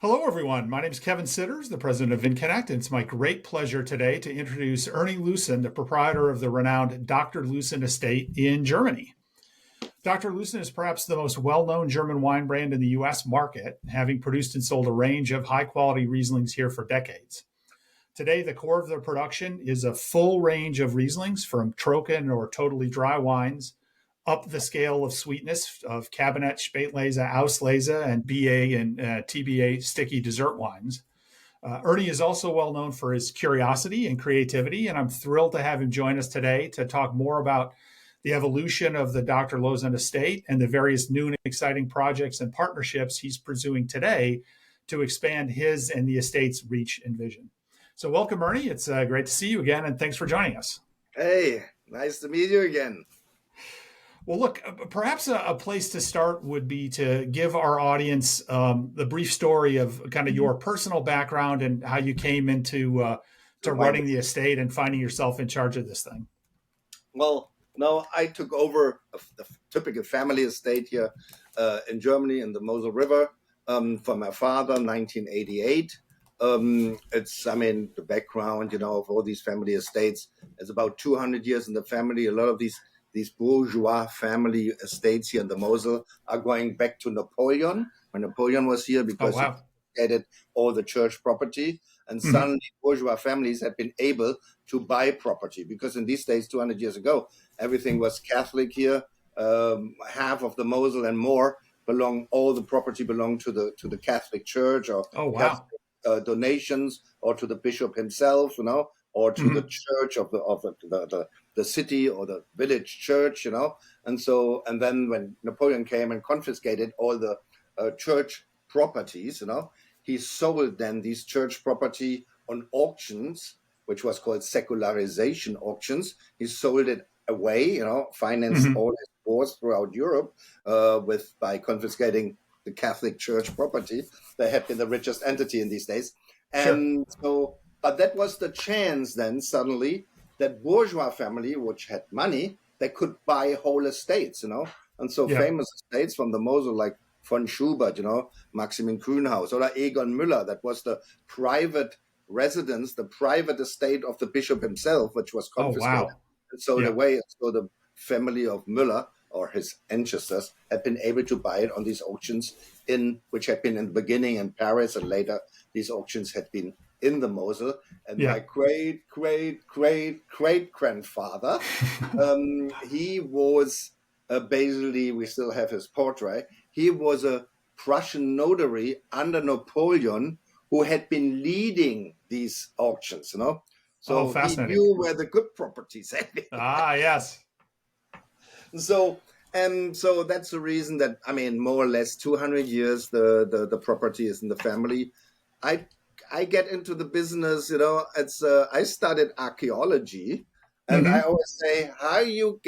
Hello, everyone. My name is Kevin Sitters, the president of VinConnect, and it's my great pleasure today to introduce Erni Loosen, the proprietor of the renowned Dr. Loosen estate in Germany. Dr. Loosen is perhaps the most well-known German wine brand in the U.S. market, having produced and sold a range of high-quality Rieslings here for decades. Today, the core of their production is a full range of Rieslings from Trocken or totally dry wines, up the scale of sweetness of Cabernet, Spätlese, Auslese, and BA and TBA sticky dessert wines. Ernie is also well known for his curiosity and creativity, and I'm thrilled to have him join us today to talk more about the evolution of the Dr. Loosen estate and the various new and exciting projects and partnerships he's pursuing today to expand his and the estate's reach and vision. So welcome, Ernie. It's great to see you again, and thanks for joining us. Hey, nice to meet you again. Well, look, perhaps a place to start would be to give our audience the brief story of kind of your personal background and how you came into to running the estate and finding yourself in charge of this thing. Well, no, I took over a typical family estate here in Germany in the Mosel River from my father, 1988. The background, of all these family estates, it's about 200 years in the family. A lot of these bourgeois family estates here in the Mosel are going back to Napoleon, when Napoleon was here, because he added all the church property. And suddenly bourgeois families have been able to buy property, because in these days, 200 years ago, everything was Catholic here. Half of the Mosel and more all the property belonged to the Catholic Church, or Catholic, donations, or to the bishop himself, or to the church of the city or the village church, and then when Napoleon came and confiscated all the church properties, he sold then these church property on auctions, which was called secularization auctions. He sold it away, financed all his wars throughout Europe by confiscating the Catholic Church property. They had been the richest entity in these days, and but that was the chance then suddenly that bourgeois family, which had money, they could buy whole estates, and so famous estates from the Mosel like von Schubert, Maximin Grünhaus, or Egon Müller, that was the private residence, the private estate of the bishop himself, which was confiscated and sold away. So the family of Müller, or his ancestors, had been able to buy it on these auctions, which had been in the beginning in Paris, and later these auctions had been in the Mosel. And my great grandfather, he was basically, we still have his portrait, he was a Prussian notary under Napoleon who had been leading these auctions, So he knew where the good properties had been. Yes. So that's the reason that, more or less 200 years, the property is in the family. I get into the business, I studied archaeology, and I always say how you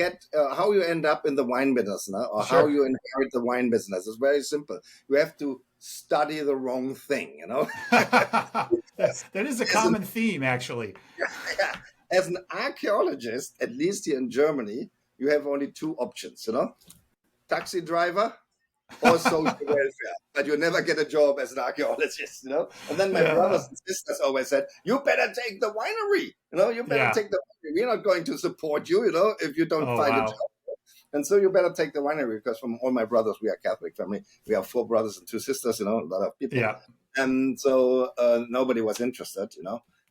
end up in the wine business, or how you inherit the wine business. It's very simple. You have to study the wrong thing, That is a common theme, actually. As an archaeologist, at least here in Germany, you have only two options, taxi driver or social welfare, but you never get a job as an archaeologist, And then my brothers and sisters always said, "You better take the winery, you better take the winery. We're not going to support you, if you don't find a job. And so you better take the winery," because from all my brothers, we are Catholic family. We have 4 brothers and 2 sisters, a lot of people. And so nobody was interested,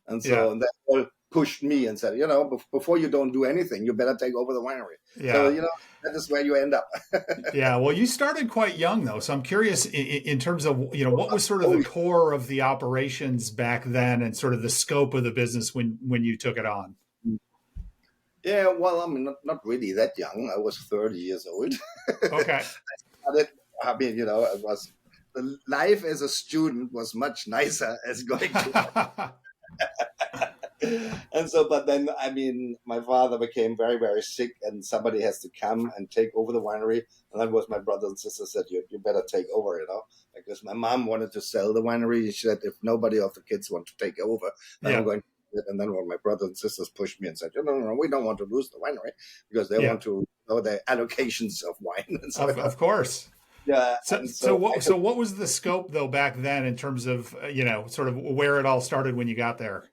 And so that all pushed me and said, before you don't do anything, you better take over the winery. So, that is where you end up. Well, you started quite young, though. So I'm curious in terms of, what was sort of the core of the operations back then and sort of the scope of the business when you took it on? Yeah, well, not really that young. I was 30 years old. Okay. I started, it was, the life as a student was much nicer as going to And so, but then, my father became very, very sick, and somebody has to come and take over the winery. And that was my brother and sister said, you better take over, because my mom wanted to sell the winery. She said, if nobody of the kids want to take over, then I'm going to do it. And then my brothers and sisters pushed me and said, no, we don't want to lose the winery, because they want to know the allocations of wine. And so of course. Yeah, So, and so so I what? took, So, what was the scope though back then in terms of sort of where it all started when you got there?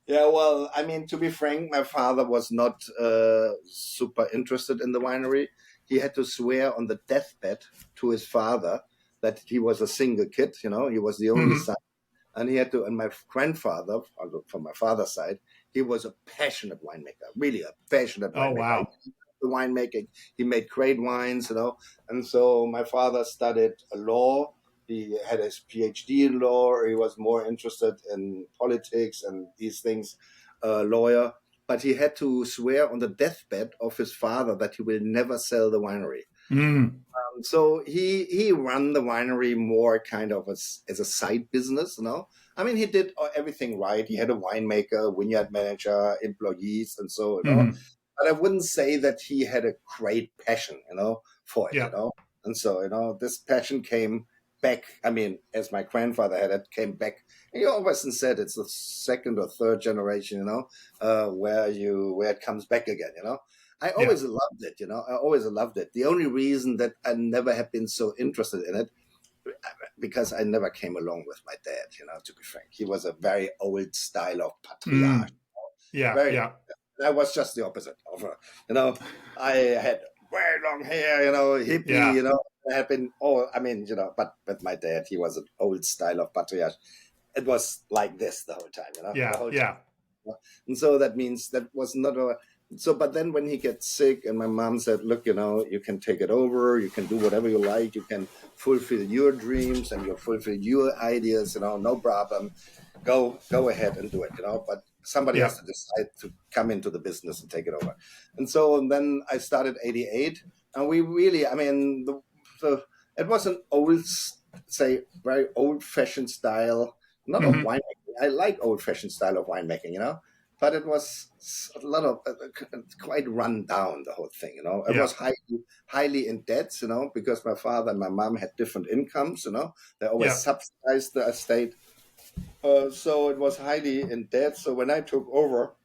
yeah, well, I mean, to be frank, my father was not super interested in the winery. He had to swear on the deathbed to his father that he was a single kid. He was the only Hmm. son, and he had to. And my grandfather, from my father's side, he was a passionate winemaker, really a passionate Oh winemaker. wow. The winemaking, he made great wines. And so my father studied law. He had his PhD in law. He was more interested in politics and these things, lawyer. But he had to swear on the deathbed of his father that he will never sell the winery. Mm. So he ran the winery more kind of as a side business. I mean, he did everything right. He had a winemaker, vineyard manager, employees, and so. Hmm. But I wouldn't say that he had a great passion, for it. Yeah. And so, this passion came back. I mean, as my grandfather had it, came back. And he always said it's the second or third generation, where it comes back again. I Yeah. always loved it. I always loved it. The only reason that I never have been so interested in it, because I never came along with my dad, to be frank. He was a very old style of patriarch. Mm. Yeah. Very, Yeah. I was just the opposite of her. I had very long hair, hippie, Yeah. I had been I mean, but with my dad, he was an old style of patriarch. It was like this the whole time, the Yeah. whole time. Yeah. And so that means that was not but then when he gets sick and my mom said, look, you can take it over, you can do whatever you like, you can fulfill your dreams and you fulfill your ideas, no problem. Go ahead and do it. But somebody Yeah. has to decide to come into the business and take it over. And then I started 88, and we really, I mean, it was an old, say, very old fashioned style, not of Hmm. winemaking. I like old fashioned style of winemaking, but it was a lot of quite run down, the whole thing. It Yeah. was highly in debt, because my father and my mom had different incomes. They always Yeah. subsidized the estate, so it was highly in debt. So when I took over,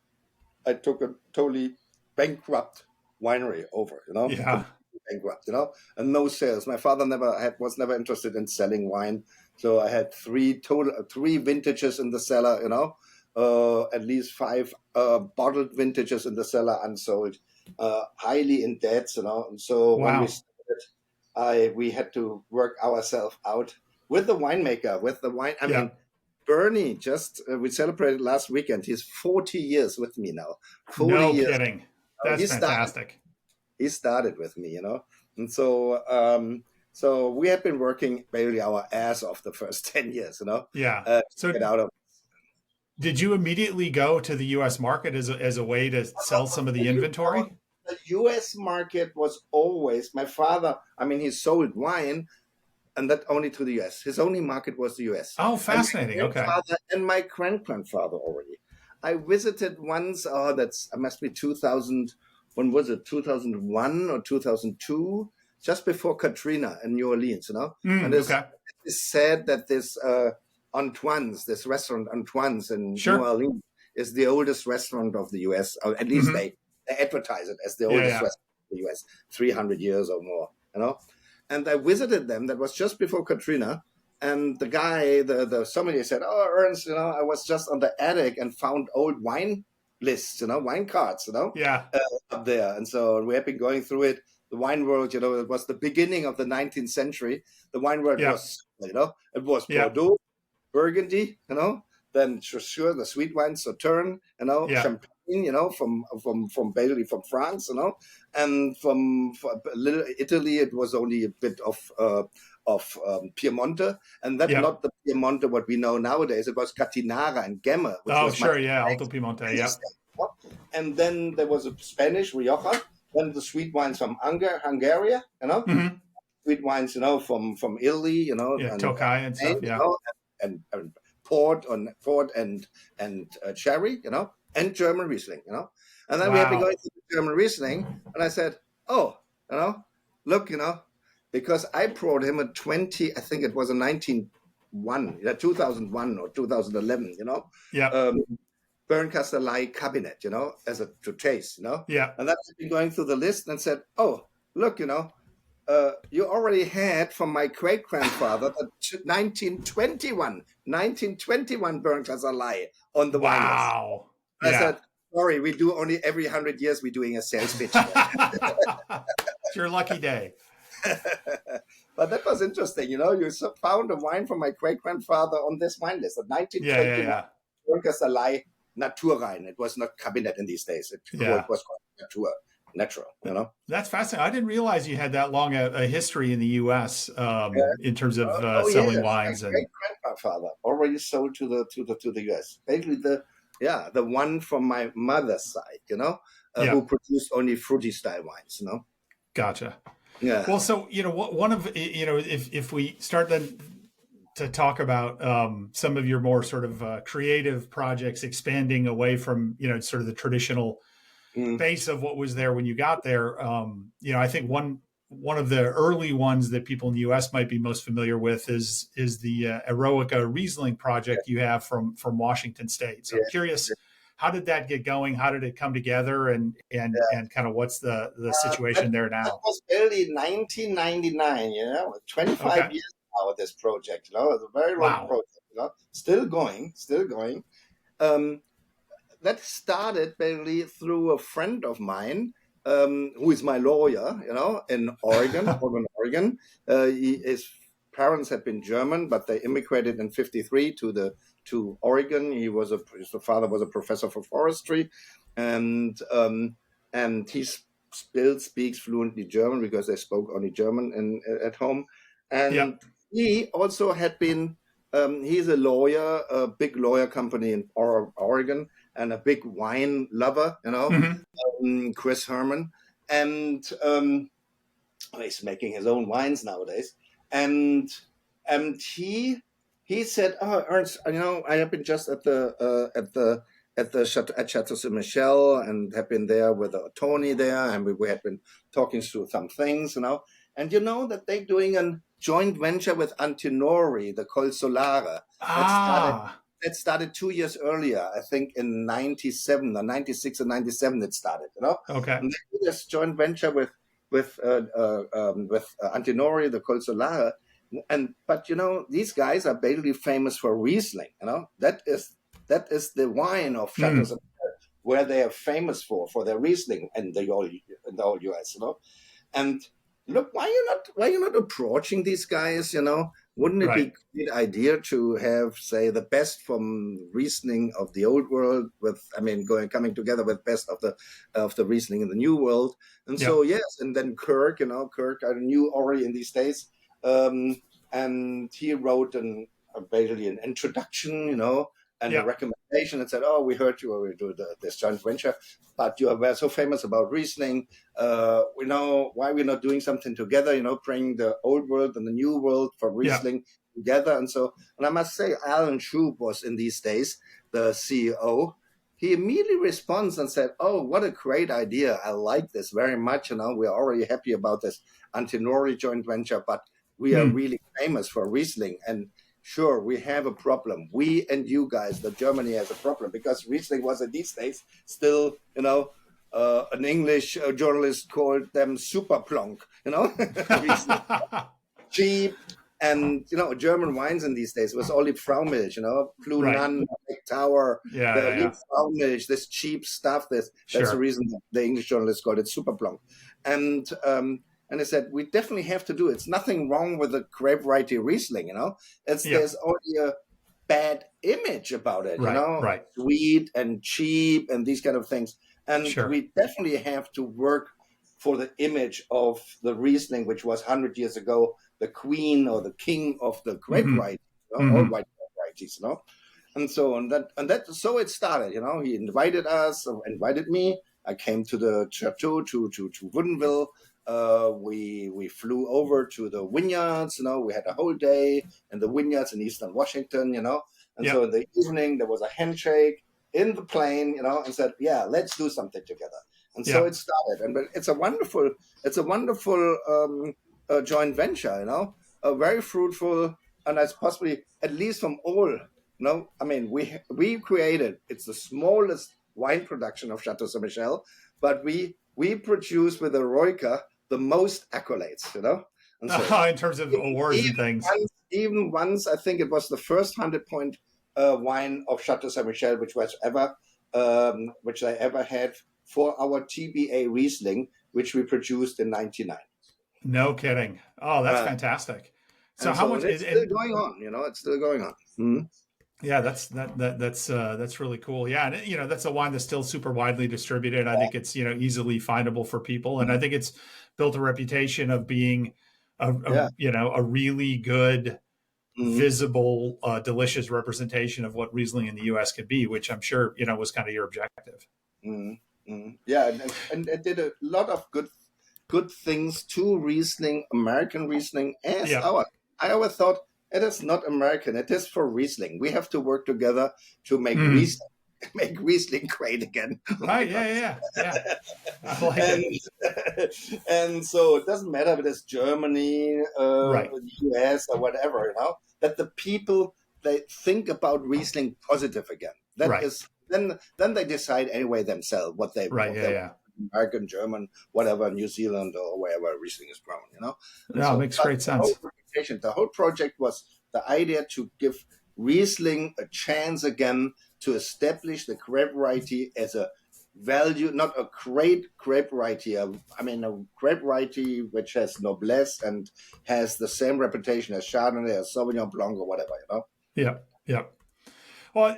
I took a totally bankrupt winery over, Yeah. completely bankrupt, and no sales. My father was never interested in selling wine, so I had three vintages in the cellar, at least five bottled vintages in the cellar unsold, highly in debt. And so when we Wow. started, we had to work ourselves out with the winemaker, with the wine. I Yeah. mean, Bernie we celebrated last weekend. He's 40 years with me now. 40 No years. kidding. That's He started. fantastic. He started with me. And so we have been working basically our ass off the first 10 years, Yeah. to So get out of. did you immediately go to the U.S. market as a way to sell some of the inventory? The U.S. market was always my father. I mean, he sold wine, and that only to the U.S. His only market was the U.S. Oh, And fascinating. my Okay. grandfather and my grandfather already. I visited once. Oh, that must be 2000. When was it? 2001 or 2002? Just before Katrina in New Orleans. And Okay. it's said that this Antoine's, this restaurant Antoine's in New Sure. Orleans, is the oldest restaurant of the U.S. Or at least Hmm. they advertise it as the Yeah. oldest Yeah. restaurant in the U.S. 300 years or more. And I visited them. That was just before Katrina. And the guy, the sommelier said, "Oh, Ernst, I was just on the attic and found old wine lists, wine cards, Yeah. up there." And so we have been going through it. The wine world, it was the beginning of the 19th century. The wine world Yeah. it was Yeah. Bordeaux, Burgundy, then for sure the sweet wines, Sauterne, Yeah. Champagne, from basically from France, and from little Italy, it was only a bit of Piemonte, and that Yeah. not the Piemonte what we know nowadays. It was Catinara and Gemma, which Oh, was much sure. Yeah. Alto Piemonte. Spanish Yeah. stuff. And then there was a Spanish Rioja, then the sweet wines from Hungary, Hmm. sweet wines, from Italy, Yeah. and Tokai and Spain, stuff. Yeah. and port and cherry, and German Riesling. And then we have been Wow. going to the German Riesling, and I said, "Oh, look, because I brought him a 20, I think it was a 2001 or 2011, Yeah. um, Berncastellai cabinet, to taste. Yeah. And then I've been going through the list and said, "Oh, look, you already had from my great-grandfather the 1921 Burgundy on the wine list. Wow. I Yeah. said, sorry, we do only every 100 years we're doing a sales pitch here. It's your lucky day. But that was interesting, you know. You found a wine from my great-grandfather on this wine list, the 1921 Burgundy Naturwein. It was not cabinet in these days. It was called natural, you know. That's fascinating. I didn't realize you had that long a history in the U.S. In terms of selling wines. My great-grandfather already sold to the U.S. Basically, the one from my mother's side, you know, who produced only fruity style wines, you know. Gotcha. Yeah. Well, so one of if we start then to talk about some of your more sort of creative projects, expanding away from sort of the traditional base of what was there when you got there. I think one of the early ones that people in the U.S. might be most familiar with is the Eroica Riesling project you have from Washington State. So I'm curious, how did that get going? How did it come together? And kind of what's the situation there now? That was early 1999, 25 years now, this project, you know, it's a very long project, you know, still going. That started basically through a friend of mine, who is my lawyer, you know, in Oregon, Oregon. His parents had been German, but they immigrated in '53 to Oregon. His father was a professor for forestry, and he still speaks fluently German because they spoke only German at home. And he also had been, he's a lawyer, a big lawyer company in Oregon, and a big wine lover, you know, Chris Herman. And he's making his own wines nowadays. And he said, "Oh, Ernst, you know, I have been just at Chateau Saint Michel and have been there with Tony there, and we had been talking through some things, you know. And you know that they're doing a joint venture with Antinori, the Col Solare. That started 2 years earlier, I think in 97 or 96 or 97 it started, you know. Okay. And they did this joint venture with Antinori, the Col Solare. But you know, these guys are basically famous for Riesling, you know. That is the wine of Chateau where they are famous for their Riesling in the whole US, you know. And look, why you not approaching these guys, you know? Wouldn't it be a good idea to have, say, the best from Riesling of the old world coming together with best of the Riesling in the new world? And so yes, and then Kirk I knew already in these days, and he wrote basically an introduction, you know, and a recommendation and said, "Oh, we heard you already do this joint venture, but you are so famous about Riesling. We know why we're not doing something together, you know, bring the old world and the new world for Riesling together." And I must say, Alan Schub was in these days the CEO. He immediately responds and said, "Oh, what a great idea. I like this very much. You know, we're already happy about this Antinori joint venture, but we are really famous for Riesling. And sure, we have a problem. We and you guys, that Germany has a problem because Riesling was in these days still, you know, an English journalist called them super plonk, you know, cheap. And, you know, German wines in these days was only Fraumilch, you know, Blue Nun, Big Tower, Fraumilch, this cheap stuff. That's the reason the English journalists called it super plonk. And I said, we definitely have to do it. It's nothing wrong with the grape variety Riesling, you know. There's only a bad image about it, you know, sweet and cheap and these kind of things. And we definitely have to work for the image of the Riesling, which was 100 years ago, the queen or the king of the grape variety, you know, all white varieties, you know. And so it started, you know. He invited us, invited me. I came to the chateau to Woodinville. We flew over to the vineyards, you know. We had a whole day in the vineyards in Eastern Washington, you know. And so in the evening there was a handshake in the plane, you know, and said, "Yeah, let's do something together." And so it started, and it's a wonderful joint venture, you know, very fruitful, and that's possibly at least from all, you know. I mean, we created. It's the smallest wine production of Chateau Saint Michel, but we produce with Eroica the most accolades, And so In terms of awards and things. even once, I think it was the first 100-point wine of Chateau Saint Michel, which I ever had for our TBA Riesling, which we produced in '99. No kidding. Oh, that's fantastic. So and how so much it's is still it? going on, it's still going on. Mhm. Yeah, that's really cool. Yeah, and that's a wine that's still super widely distributed. I think it's easily findable for people, and I think it's built a reputation of being Yeah. a really good, Mhm. visible, delicious representation of what Riesling in the U.S. could be, which I'm sure was kind of your objective. Mhm. Mhm. Yeah, and it did a lot of good things to Riesling, American Riesling, as Yeah. our. I always thought it is not American; it is for Riesling. We have to work together to make Mhm. Riesling make Riesling great again. Oh my Right. God! Yeah. I like and it. and so it doesn't matter if it is Germany, Right. US, or whatever. That the people they think about Riesling positive again. That Right. is then they decide anyway themselves Right. what they Yeah. American, German, whatever, New Zealand or wherever Riesling is grown. And No, it so, makes but great sense. the whole project was the idea to give Riesling a chance again to establish the grape variety as a value, not a great grape variety. A grape variety which has noblesse and has the same reputation as Chardonnay, as Sauvignon Blanc, or whatever. Yeah. Yeah. Well,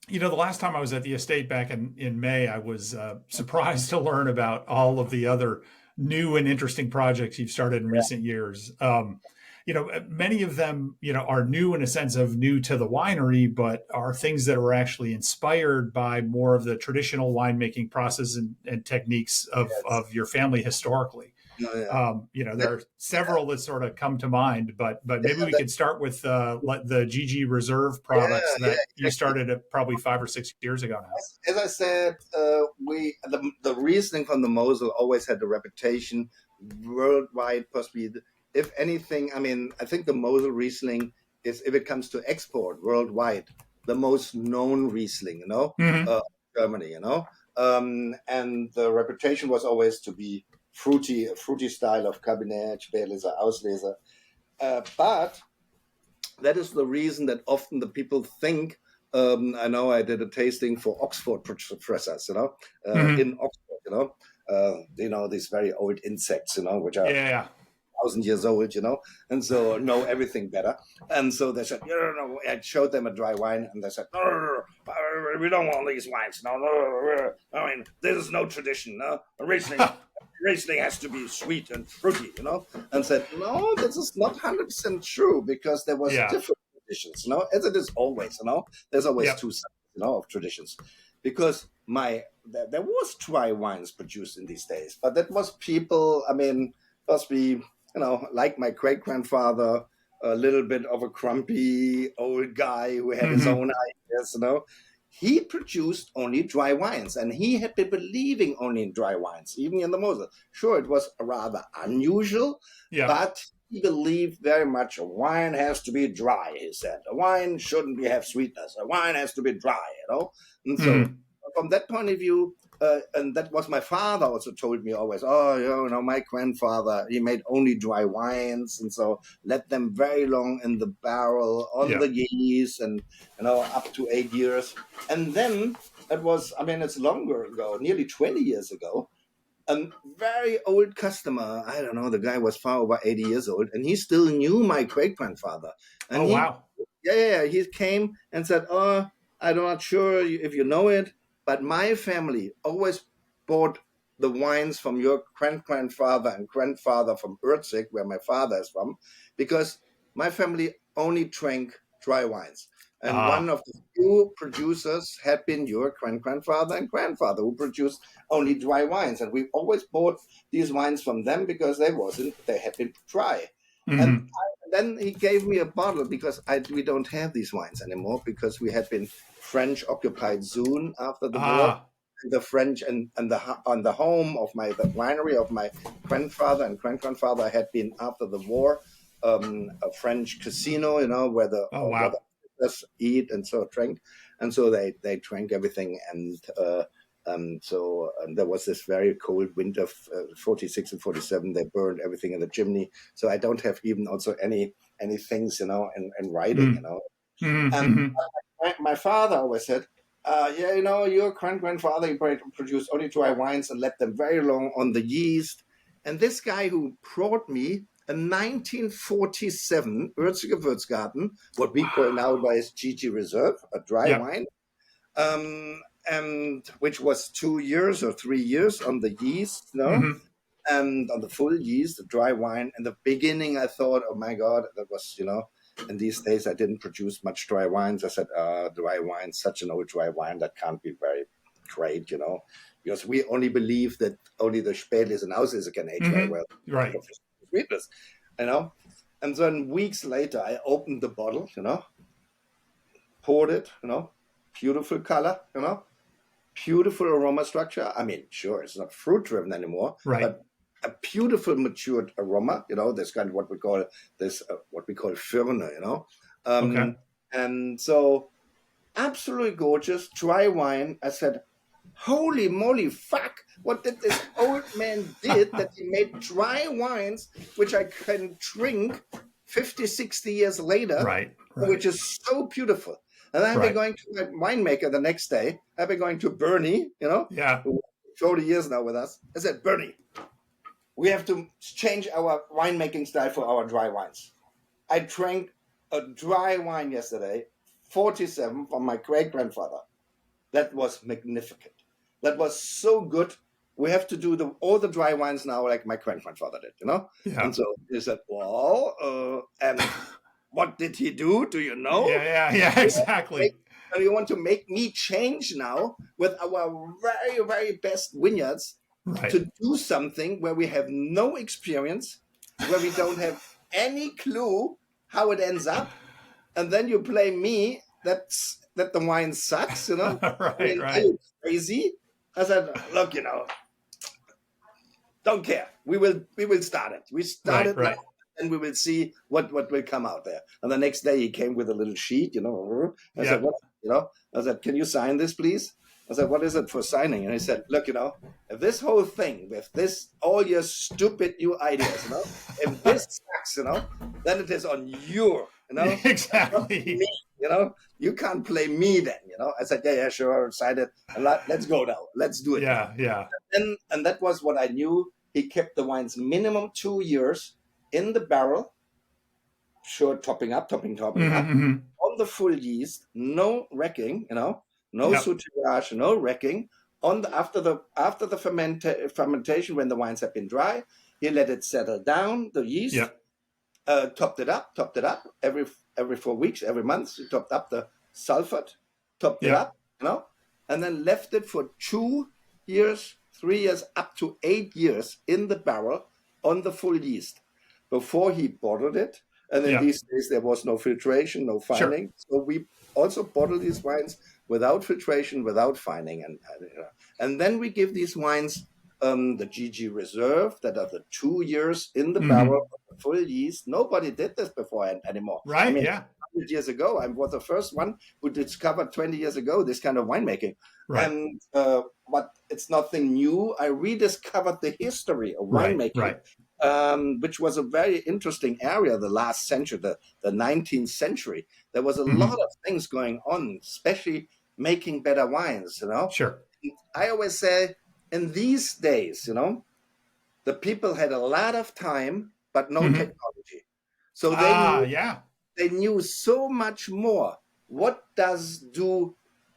the last time I was at the estate back in May, I was surprised to learn about all of the other new and interesting projects you've started in recent years. Many of them, are new in a sense of new to the winery, but are things that are actually inspired by more of the traditional winemaking process and techniques Yes. of your family historically. No, yeah. There are several that sort of come to mind, but maybe we that- could start with the GG Reserve products yeah, that you exactly. started probably 5 or 6 years ago now. As I said, the Riesling from the Mosel always had a reputation worldwide. Possibly, if anything, I think the Mosel Riesling is, if it comes to export worldwide, the most known Riesling. Mm-hmm. Germany. And the reputation was always to be fruity, a fruity style of Cabernet, Spätlese, Auslese. But that is the reason that often the people think. I know I did a tasting for Oxford professors, Mm-hmm. in Oxford, these very old insects, which are Yeah. 1,000 years old, and so know everything better. And so they said, no. I showed them a dry wine, and they said, no, we don't want these wines. No. This is no tradition. No, Riesling has to be sweet and fruity, And said, no, this is not 100% true, because there was Yeah. different traditions, as it is always, There's always Yep. two sides, of traditions, because there was dry wines produced in these days, but that was people. Must be, like my great grandfather, a little bit of a grumpy old guy who had his Mm-hmm. own ideas. He produced only dry wines, and he had been believing only in dry wines, even in the Mosel. Sure, it was rather unusual, Yeah. but he believed very much a wine has to be dry, he said. A wine shouldn't have sweetness. A wine has to be dry, And so, Mm-hmm. from that point of view, and that was my father also told me always, my grandfather, he made only dry wines, and so let them very long in the barrel on Yeah. the yeast, and up to 8 years. And then it was, it's longer ago, nearly 20 years ago, a very old customer, I don't know, the guy was far over 80 years old, and he still knew my great grandfather. And Oh, wow. he came and said, I'm not sure if you know it, but my family always bought the wines from your grandfather and grandfather from Ürziger, where my father is from, because my family only drank dry wines. And one of the few producers had been your grandfather and grandfather, who produced only dry wines. And we always bought these wines from them because they had been dry. And Mm-hmm. then he gave me a bottle, because we don't have these wines anymore, because we had been French occupied soon after the war. The French and the home of the winery of my grandfather and grandfather had been, after the war, a French casino, where the Wow. eat and so drank, and so they drank everything, and So there was this very cold winter, 46 and 47. They burned everything in the chimney. So I don't have even also any things, in writing, And Mm-hmm. my father always said, your grandfather, he produced only dry wines and let them very long on the yeast. And this guy who brought me a 1947 Ürziger Wurtzgarten, what we call nowadays GG Reserve, a dry wine, and which was 2 years or 3 years on the yeast, Mm-hmm. and on the full yeast, the dry wine. In the beginning, I thought, oh my God, that was, in these days, I didn't produce much dry wines. I said, dry wine, such an old dry wine, that can't be very great, because we only believe that only the Spätlis and Auslese can age very well. Right. Sweetness, And then weeks later, I opened the bottle, poured it, beautiful color, beautiful aroma structure. I mean, sure, it's not fruit driven anymore, Right. but a beautiful matured aroma, this kind of what we call Firne, Okay. And so absolutely gorgeous, dry wine. I said, holy moly, fuck, what did this old man did that he made dry wines, which I can drink 50, 60 years later, Right. which is so beautiful. And I've been going to my winemaker the next day. I've been going to Bernie, who 40 years now with us. I said, Bernie, we have to change our winemaking style for our dry wines. I drank a dry wine yesterday, 47, from my great-grandfather. That was magnificent. That was so good. We have to do all the dry wines now like my grandfather did, Yeah. And so he said, well, and what did he do? Do you know? Yeah, exactly. And you want to make me change now with our very, very best vineyards to do something where we have no experience, where we don't have any clue how it ends up. And then you blame me that the wine sucks, Right. Are you crazy? I said, look, don't care. We will start it. We start it now, and we will see what will come out there. And the next day he came with a little sheet, I said, what, I said, can you sign this, please? I said, what is it for signing? And he said, look, if this whole thing with all your stupid new ideas, if this sucks, then it is on you, Exactly. Me, you can't blame me then, I said, yeah, sure, sign it. And let's go now. Let's do it. Yeah. And that was what I knew. He kept the wines minimum 2 years in the barrel, sure, topping up, on the full yeast, no wrecking, no soutirage, no wrecking. After the fermentation, when the wines have been dry, he let it settle down, the yeast, topped it up every 4 weeks, every month. He topped up the sulfate, topped it up, and then left it for 2 years, 3 years, up to 8 years in the barrel on the full yeast before he bottled it. And in these days, there was no filtration, no fining. Sure. So we also bottle these wines without filtration, without fining. And then we give these wines the GG Reserve, that are the 2 years in the barrel, full yeast. Nobody did this before anymore. Right, 100 years ago, I was the first one who discovered 20 years ago this kind of winemaking. Right. And but it's nothing new. I rediscovered the history of winemaking, which was a very interesting area the last century, the 19th century. There was a lot of things going on, especially making better wines, Sure. I always say, in these days, the people had a lot of time, but no technology. So they knew so much more. What does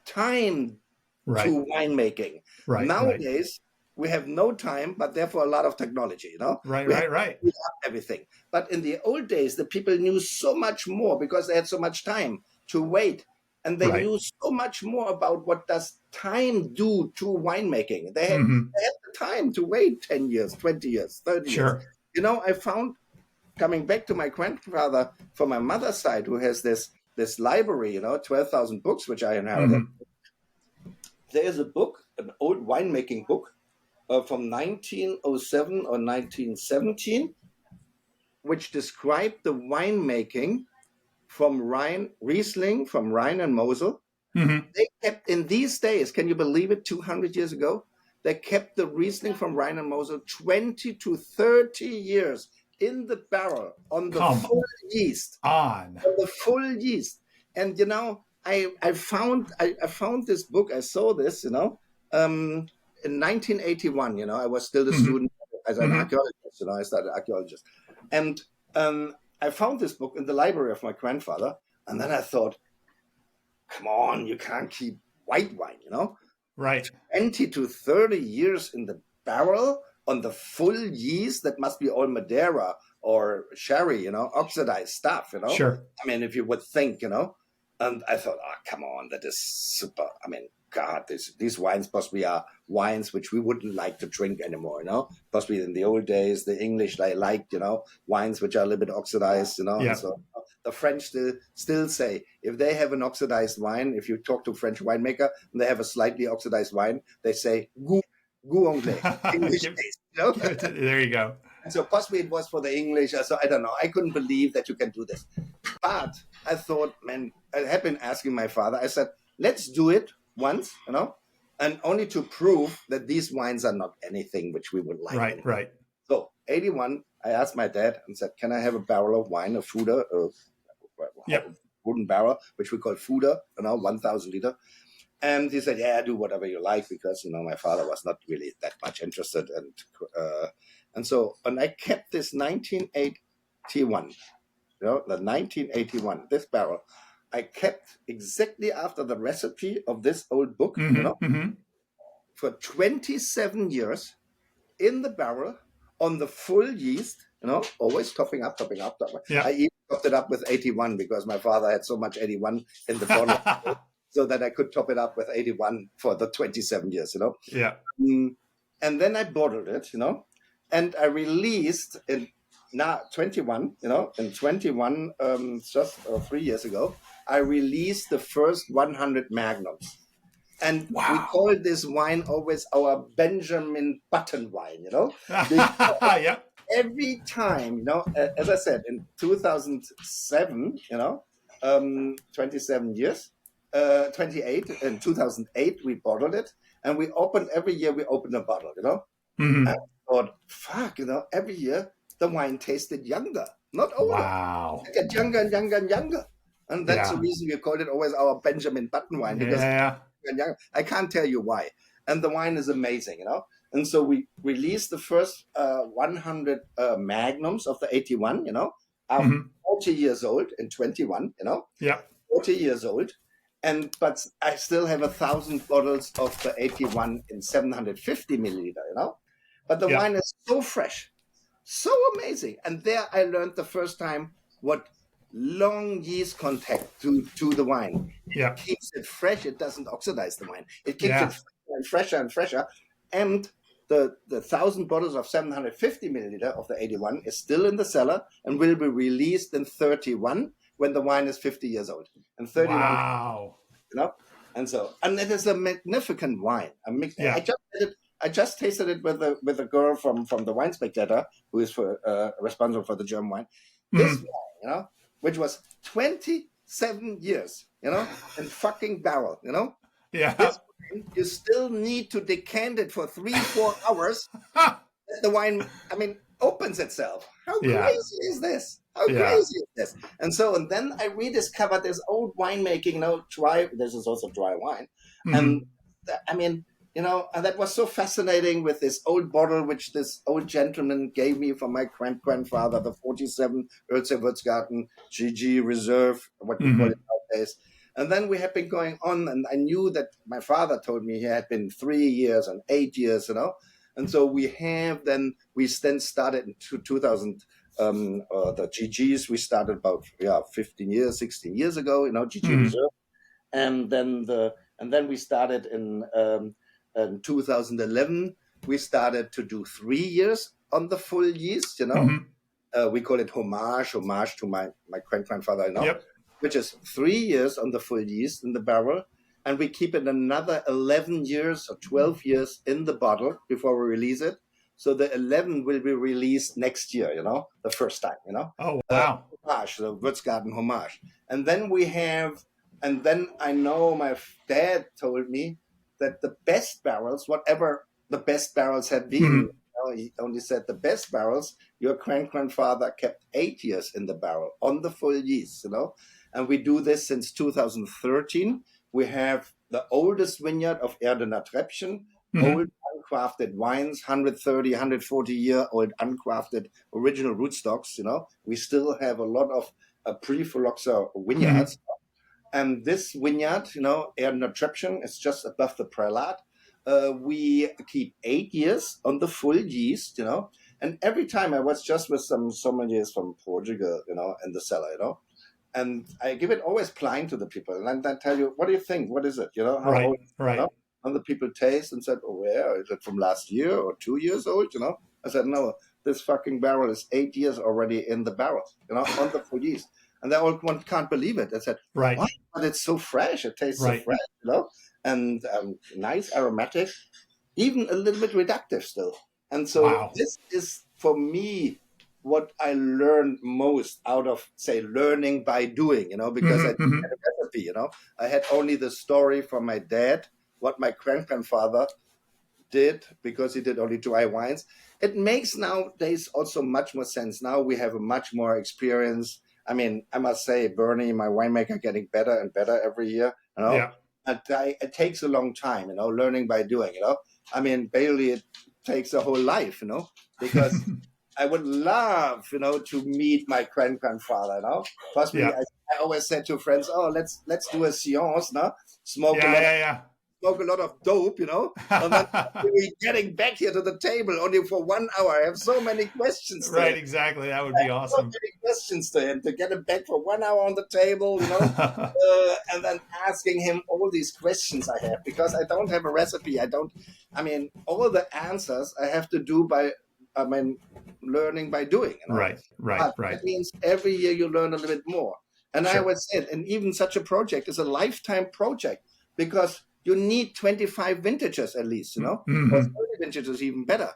time to winemaking? Nowadays, we have no time, but therefore a lot of technology, Right. Everything. But in the old days, the people knew so much more because they had so much time to wait. And they knew so much more about what does time do to winemaking. They had the time to wait 10 years, 20 years, 30 years. I found, coming back to my grandfather from my mother's side, who has this library, 12,000 books, which I inherited. There is a book, an old winemaking book from 1907 or 1917, which described the winemaking from Riesling, from Rhine and Mosel, Hmm. They kept, in these days, can you believe it, 200 years ago, they kept the Riesling from Rhine and Mosel 20 to 30 years in the barrel on the Come full yeast, on. on the full yeast. And, I found this book, I saw this, in 1981, I was still a Hmm. student as an Hmm. archaeologist, I started archaeologist. And I found this book in the library of my grandfather. And then I thought, come on, you can't keep white wine. Right. 20 to 30 years in the barrel on the full yeast. That must be all Madeira or sherry, oxidized stuff. Sure. I mean, if you would think. And I thought, oh, come on, that is super. I mean, God, these wines possibly are wines which we wouldn't like to drink anymore, Possibly in the old days, the English, they liked, wines which are a little bit oxidized. Yeah. And so the French still say, if they have an oxidized wine, if you talk to a French winemaker and they have a slightly oxidized wine, they say, goût anglais, English taste, There you go. And so possibly it was for the English. So I don't know. I couldn't believe that you can do this. But I thought, man, I had been asking my father, I said, let's do it once, and only to prove that these wines are not anything which we would like. Right, anymore. right. So 81, I asked my dad and said, can I have a barrel of wine, a Fuder, Yep. wooden barrel, which we call Fuder, 1,000 liter. And he said, yeah, do whatever you like, because, my father was not really that much interested. And I kept this 1981, the 1981, this barrel, I kept exactly after the recipe of this old book, for 27 years in the barrel on the full yeast, always topping up. Yeah. I even topped it up with 81 because my father had so much 81 in the bottle. So that I could top it up with 81 for the 27 years, Yeah. And then I bottled it, and I released in 21, in 21, just 3 years ago, I released the first 100 magnums. And Wow. we call this wine always our Benjamin Button wine, Yep. Every time, as I said, in 2007, 27 years, 28, in 2008, we bottled it. And every year we opened a bottle, Mhm. And I thought, fuck, every year the wine tasted younger, not older. Wow. It get younger and younger and younger. And that's Yeah. the reason we called it always our Benjamin Button wine, because Yeah. young. I can't tell you why. And the wine is amazing, And so we released the first 100 magnums of the 81, I'm 40 years old in 21, Yeah. 40 years old. But I still have 1,000 bottles of the 81 in 750 milliliter, But the Yeah. wine is so fresh, so amazing. And there I learned the first time what long yeast contact to the wine. Yeah. It keeps it fresh. It doesn't oxidize the wine. It keeps Yeah. it fresher and fresher. And the 1,000 bottles of 750 milliliter of the 81 is still in the cellar and will be released in 31 when the wine is 50 years old. And 31, Wow. And it is a magnificent wine. Yeah. I just tasted it with a girl from the Wine Spectator, who is responsible for the German wine. This wine, which was 27 years, in fucking barrel, Yeah. This wine, you still need to decant it for 3-4 hours. The wine, opens itself. How crazy is this? How crazy is this? And then I rediscovered this old winemaking, dry. This is also dry wine, and and that was so fascinating with this old bottle, which this old gentleman gave me from my grandfather, the 47 Urgizer Wurtzgarten GG Reserve, what we call it nowadays. And then we had been going on, and I knew that my father told me he had been 3 years and 8 years, And so we then started in 2000, the GGs, we started about 15 years, 16 years ago, GG Reserve. And then we started in 2011, we started to do 3 years on the full yeast, we call it homage to my great-grandfather, Yep. which is 3 years on the full yeast in the barrel. And we keep it another 11 years or 12 years in the bottle before we release it. So the 11 will be released next year, the first time, Oh, wow. Homage, the Würzgarten homage. And then we have And then I know my dad told me that the best barrels, whatever the best barrels had been, Mhm. he only said the best barrels, your grandfather kept 8 years in the barrel on the full yeast, And we do this since 2013. We have the oldest vineyard of Erdener Treppchen, Mhm. old uncrafted wines, 130, 140-year-old uncrafted original rootstocks, We still have a lot of pre-phylloxera Mhm. vineyards. And this vineyard, Erdener Treppchen, is just above the Prelat. We keep 8 years on the full yeast, And every time I was just with some sommeliers from Portugal, in the cellar, And I give it always blind to the people. And I tell you, what do you think? What is it? How Right. old is it? Right. And the people taste and said, oh, yeah, is it from last year or 2 years old? I said, no, this fucking barrel is 8 years already in the barrel, on the full yeast. And they all one can't believe it. I said, Right. what? But it's so fresh. It tastes so Right. fresh, and nice aromatic, even a little bit reductive still. And so Wow. this is for me what I learned most out of, say, learning by doing, because I Mhm. didn't Mhm. have a recipe, I had only the story from my dad, what my grandfather did, because he did only dry wines. It makes nowadays also much more sense. Now we have a much more experience. I mean, I must say, Bernie, my winemaker, getting better and better every year, Yeah. It takes a long time, learning by doing, I mean, Bailey, it takes a whole life, because I would love, to meet my grandfather, Possibly, Yeah. I always said to friends, oh, let's do a seance, smoke a Yeah. lot of Yeah. smoke a lot of dope, and then Yeah. we're getting back here to the table only for 1 hour. I have so many questions to Right. him. Exactly. That would be So awesome. many questions to him to get him back for 1 hour on the table, and then asking him all these questions I have, because I don't have a recipe. All the answers I have to do learning by doing, Right. Right. But Right. that means every year you learn a little bit more. And I Sure. always said, and even such a project is a lifetime project, because you need 25 vintages at least, or Mhm. 30 vintages even better,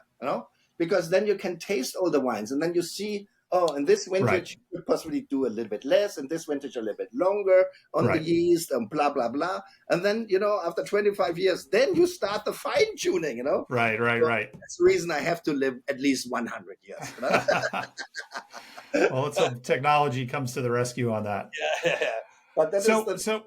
because then you can taste all the wines, and then you see, oh, in this Right. vintage you could possibly do a little bit less, in this vintage a little bit longer on the Right. yeast, and blah blah blah. And then, after 25 years, then you start the fine tuning, Right. Right. So Right. that's the reason I have to live at least 100 years, Well, so technology comes to the rescue on that. Yeah. But that is So, the so,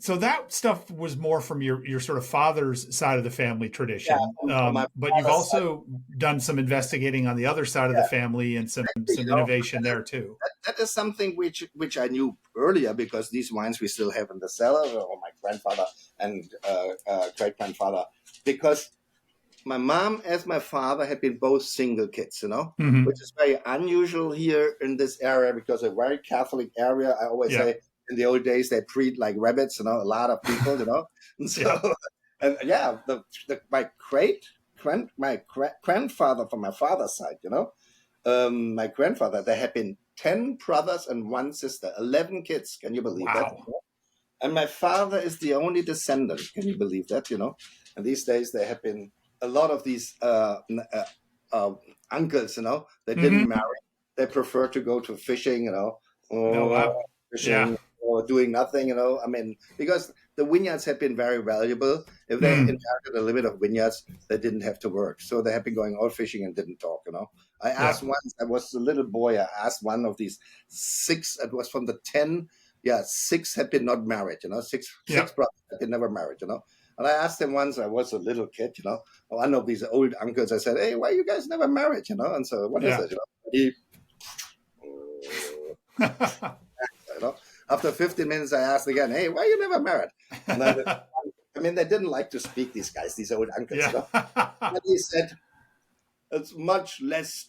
so that stuff was more from your sort of father's side of the family yeah, tradition, from my but you've father's side. also done some investigating on the other side of the Yeah, family and exactly, some innovation there too. that is something which I knew earlier, because these wines we still have in the cellar, or my grandfather and great grandfather, because my mom as my father had been both single kids, which Hmm. is very unusual here in this area, because a very Catholic area. I always Yeah. say in the old days they breed like rabbits, a lot of people, and Yeah. so and yeah, my grandfather from my father's side, my grandfather, there had been 10 brothers and one sister, 11 kids. Can you believe that? Wow. And my father is the only descendant. Can you believe that? And these days there have been a lot of these uncles, they Hmm. didn't marry. They prefer to go to fishing, Oh, or wow. Yeah. fishing or doing nothing, because the vineyards have been very valuable. If they Mm. inherited a little bit of vineyards, they didn't have to work. So they have been going out fishing and didn't talk, I Yeah. asked once, I was a little boy, I asked one of these six, it was from the 10, yeah, six had been not married, Yeah. six brothers had been never married, And I asked him once, I was a little kid, one of these old uncles, I said, hey, why you guys never married, And so, what is Yeah. it, He, After 15 minutes, I asked again, hey, why you never married? And they didn't like to speak, these guys, these old uncles, Yeah. And he said, it's much less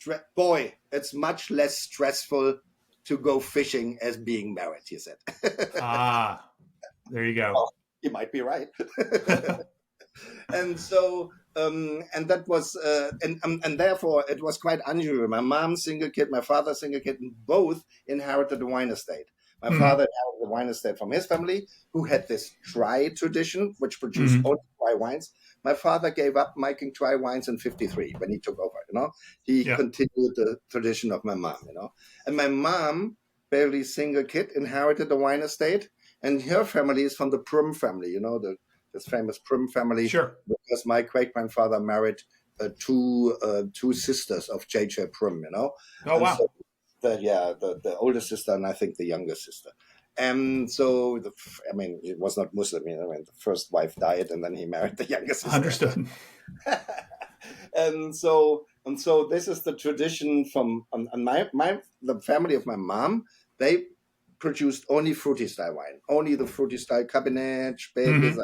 it's much less stressful to go fishing as being married, he said. Ah, there you go. Oh, you might be right. And so, and that was, and therefore it was quite unusual. My mom's single kid, my father's single kid, both inherited the wine estate. My Hmm. father inherited the wine estate from his family, who had this dry tradition, which produced Hmm. only dry wines. My father gave up making dry wines in '53 when he took over. He Yeah. continued the tradition of my mom. And my mom, barely single kid, inherited the wine estate. And her family is from the Prum family, this famous Prum family, Sure. because my great-grandfather married two sisters of J.J. Prum, Oh, and wow. so the older sister and I think the younger sister. And so, it was not Muslim. The first wife died, and then he married the younger sister. Understood. And so this is the tradition from the family of my mom. They produced only fruity style wine, only the fruity style Cabernet, Spätlese,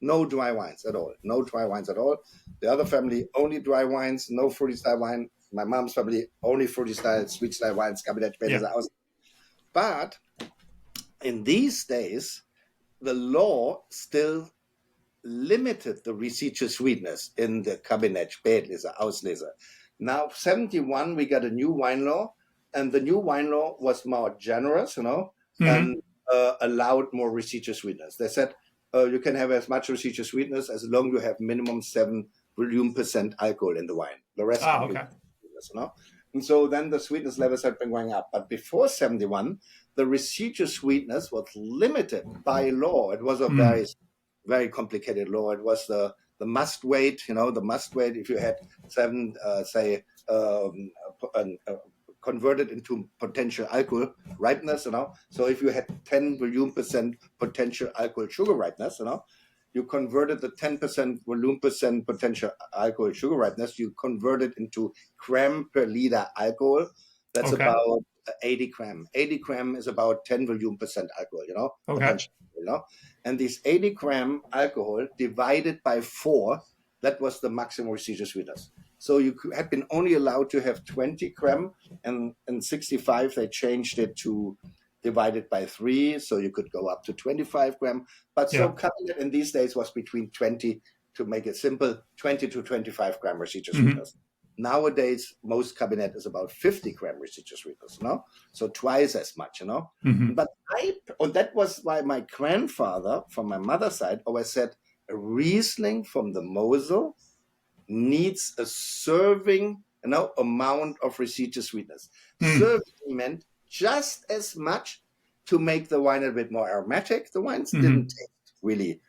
no dry wines at all. No dry wines at all. The other family only dry wines, no fruity style wine. My mom's family only fruity style, sweet style wines, Cabernet, Spätlese. But in these days, the law still limited the residual sweetness in the Cabernet, Spätlese, Auslese. Now, 71, we got a new wine law, and the new wine law was more generous, and allowed more residual sweetness. They said you can have as much residual sweetness as long as you have minimum 7% alcohol in the wine. The rest can be sweetness, And so then the sweetness levels have been going up. But before 71, the residual sweetness was limited by law. It was a very, very complicated law. It was the must weight, the must weight. If you had 7, converted into potential alcohol ripeness, So if you had 10 volume% potential alcohol sugar ripeness, you converted the 10% volume% potential alcohol sugar ripeness, you converted into gram per liter alcohol. That's about 80 gram. 80 gram is about 10 volume% alcohol, potential, And this 80 gram alcohol divided by 4, that was the maximum residual sweetness. So you had been only allowed to have 20 gram, and in 65 they changed it to divided by 3, so you could go up to 25 gram. But so Cabernet in these days was between 20, to make it simple, 20 to 25 gram residual sweetness. Nowadays, most Cabernet is about 50 gram residual sweetness, So twice as much, But that was why my grandfather, from my mother's side, always said, a Riesling from the Mosel needs a serving, amount of residual sweetness. Serving meant just as much to make the wine a bit more aromatic. The wines didn't taste really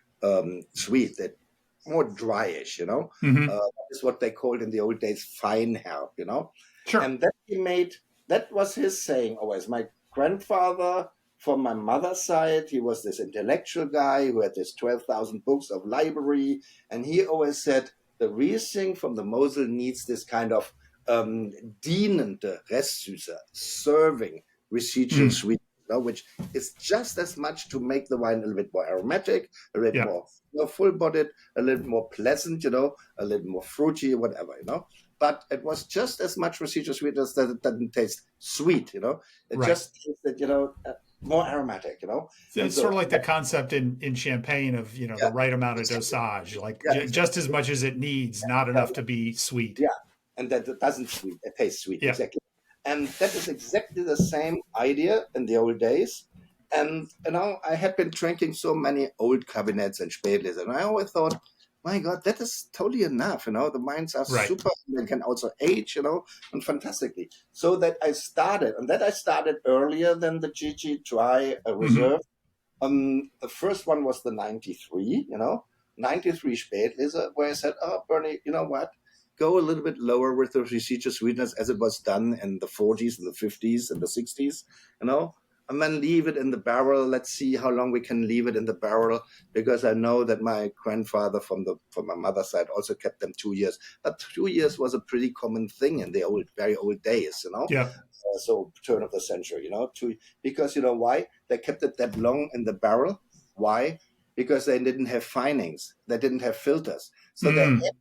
sweet. They're more dryish, That is what they called in the old days fine herb, Sure. And that was his saying always. My grandfather, from my mother's side, he was this intellectual guy who had this 12,000 books of library, and he always said, the Riesling from the Mosel needs this kind of dienende Restsüße, serving residual sweetness, which is just as much to make the wine a little bit more aromatic, a little more full-bodied, a little more pleasant, a little more fruity, whatever, But it was just as much residual sweetness that it doesn't taste sweet, It just tasted, more aromatic, So it's sort of like the concept in champagne of, the right amount of dosage, like just as much as it needs, not enough to be sweet. Yeah, and that it doesn't sweet, it tastes sweet, exactly. And that is exactly the same idea in the old days. And, I had been drinking so many old Cabinets and Spätlese, and I always thought, my God, that is totally enough, The wines are super, and they can also age, and fantastically. So that I started earlier than the GG Dry Reserve. The first one was the 93, 93 Spätlese, where I said, oh, Bernie, you know what? Go a little bit lower with the residual sweetness as it was done in the 40s and the 50s and the 60s, and then leave it in the barrel. Let's see how long we can leave it in the barrel, because I know that my grandfather from my mother's side also kept them 2 years. But 2 years was a pretty common thing in the very old days, So turn of the century, because why? They kept it that long in the barrel. Why? Because they didn't have finings. They didn't have filters. So they had to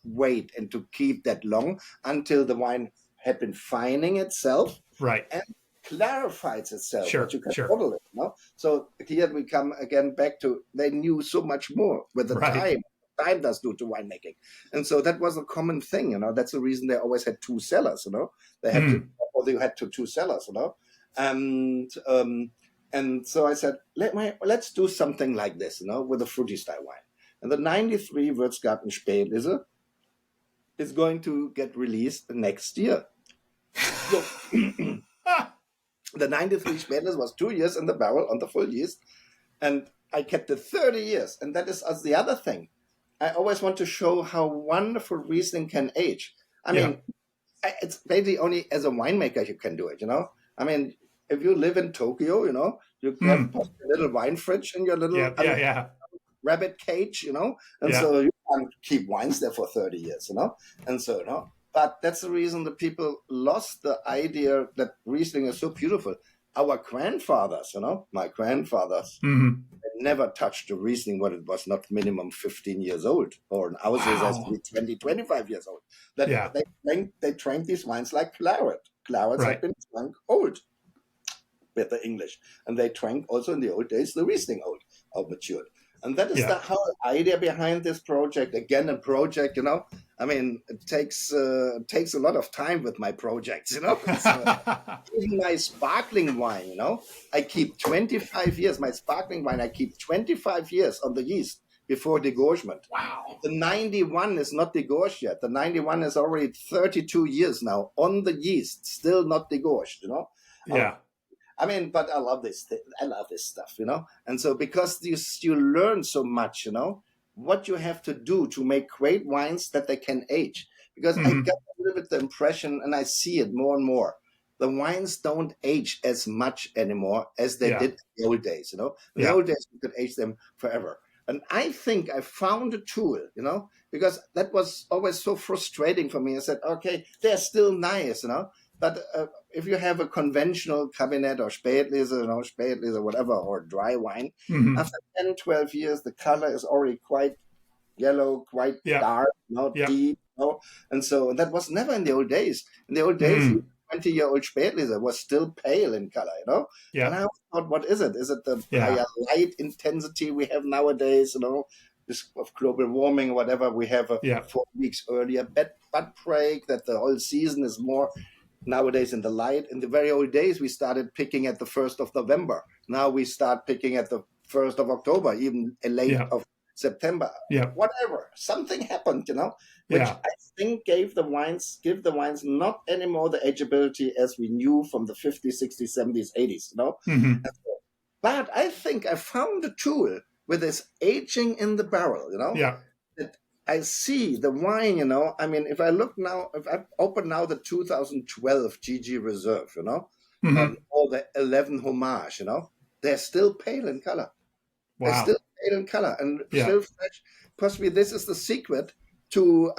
wait and to keep that long until the wine had been fining itself. Right. And clarifies itself, sure, but you can sure. bottle it. So here we come again back to, they knew so much more with the time. Time does do to winemaking. And so that was a common thing, That's the reason they always had 2 cellars, They had they had 2 cellars, And so I said, let's do something like this, with a fruity style wine. And the 93 Würzgarten Spätlese is going to get released next year. So, the 93 Spätlese was 2 years in the barrel on the full yeast. And I kept it 30 years. And that is the other thing. I always want to show how wonderful Riesling can age. I mean, it's basically only as a winemaker you can do it, I mean, if you live in Tokyo, you have a little wine fridge in your little rabbit cage, and so you can't keep wines there for 30 years, and so, but that's the reason the people lost the idea that Riesling is so beautiful. Our grandfathers, my grandfathers, they never touched a Riesling when it was not minimum 15 years old, or an Auslese has to be 20, 25 years old. They drank these wines like claret. Clarets have been drunk old with the English. And they drank also in the old days the Riesling old or matured. And that is the whole idea behind this project. Again, a project, I mean, it takes a lot of time with my projects, So, even my sparkling wine, I keep 25 years. My sparkling wine, I keep 25 years on the yeast before degorgement. Wow. The 91 is not degorged yet. The 91 is already 32 years now on the yeast, still not degorged, Yeah. I mean, but I love this thing. I love this stuff, And so because you learn so much, what you have to do to make great wines that they can age. Because I got a little bit the impression, and I see it more and more, the wines don't age as much anymore as they did in the old days, In the old days, you could age them forever. And I think I found a tool, because that was always so frustrating for me. I said, okay, they're still nice, But if you have a conventional cabinet or Spätlese, Spätlese, whatever, or dry wine, after 10, 12 years, the color is already quite yellow, quite dark, deep, And so that was never in the old days. In the old days, 20-year-old Spätlese was still pale in color, And I thought, what is it? Is it the higher light intensity we have nowadays, this of global warming or whatever? We have 4 weeks earlier bud break, that the whole season is more nowadays in the light. In the very old days, we started picking at the 1st of November. Now we start picking at the 1st of October, even late of September. Whatever. Something happened, which I think give the wines not anymore the ageability as we knew from the 50s, 60s, 70s, 80s, But I think I found a tool with this aging in the barrel, that I see the wine, I mean, if I look now, if I open now the 2012 GG Reserve, or the 11 Homage, they're still pale in color. Wow. They're still pale in color and still fresh. Possibly this is the secret to,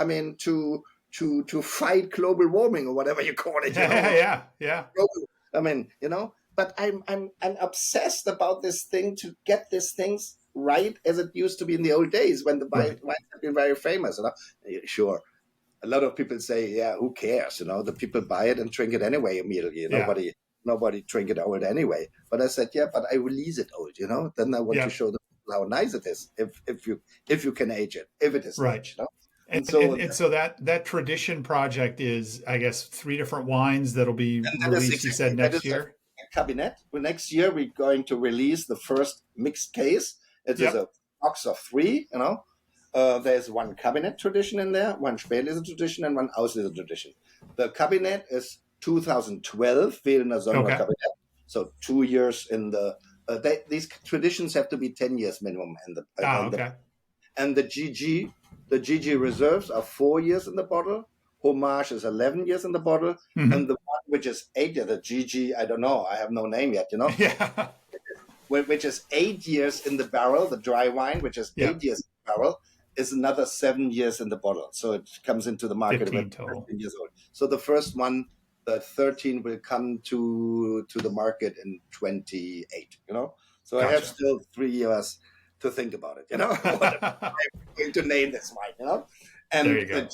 to fight global warming or whatever you call it. Yeah. I mean, but I'm obsessed about this thing to get these things right as it used to be in the old days when the wines have been very famous. Sure, a lot of people say, who cares? The people buy it and drink it anyway immediately. Nobody drink it old anyway. But I said, but I release it old. Then I want to show them how nice it is if you can age it, if it is aged. And so that tradition project is, I guess, 3 different wines that'll be released. You said next year. Cabinet. Well, next year we're going to release the first mixed case. It is a box of 3. There's one cabinet tradition in there, one Spätlese tradition, and one Auslese tradition. The cabinet is 2012 Wählener Sonne cabinet. So 2 years in the. These traditions have to be 10 years minimum in the. And the GG reserves are 4 years in the bottle. Homage is 11 years in the bottle, and the one which is 8 years, the GG, I don't know, I have no name yet, which is 8 years in the barrel, the dry wine, which is 8 years in the barrel, is another 7 years in the bottle. So it comes into the market about 15 years old. So the first one, the 13, will come to the market in 28, So I have still 3 years to think about it, I'm going to name this wine, And there you go.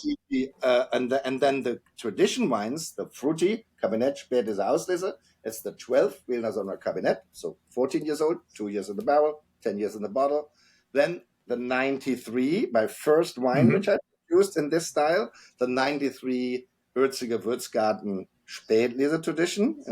And then the tradition wines, the fruity Cabinet Spätlese Auslese, it's the 12th Wählener Sonne Cabinet, so 14 years old, 2 years in the barrel, 10 years in the bottle. Then the 93, my first wine, which I used in this style, the 93 Ürziger Wurtzgarten Spätlese tradition,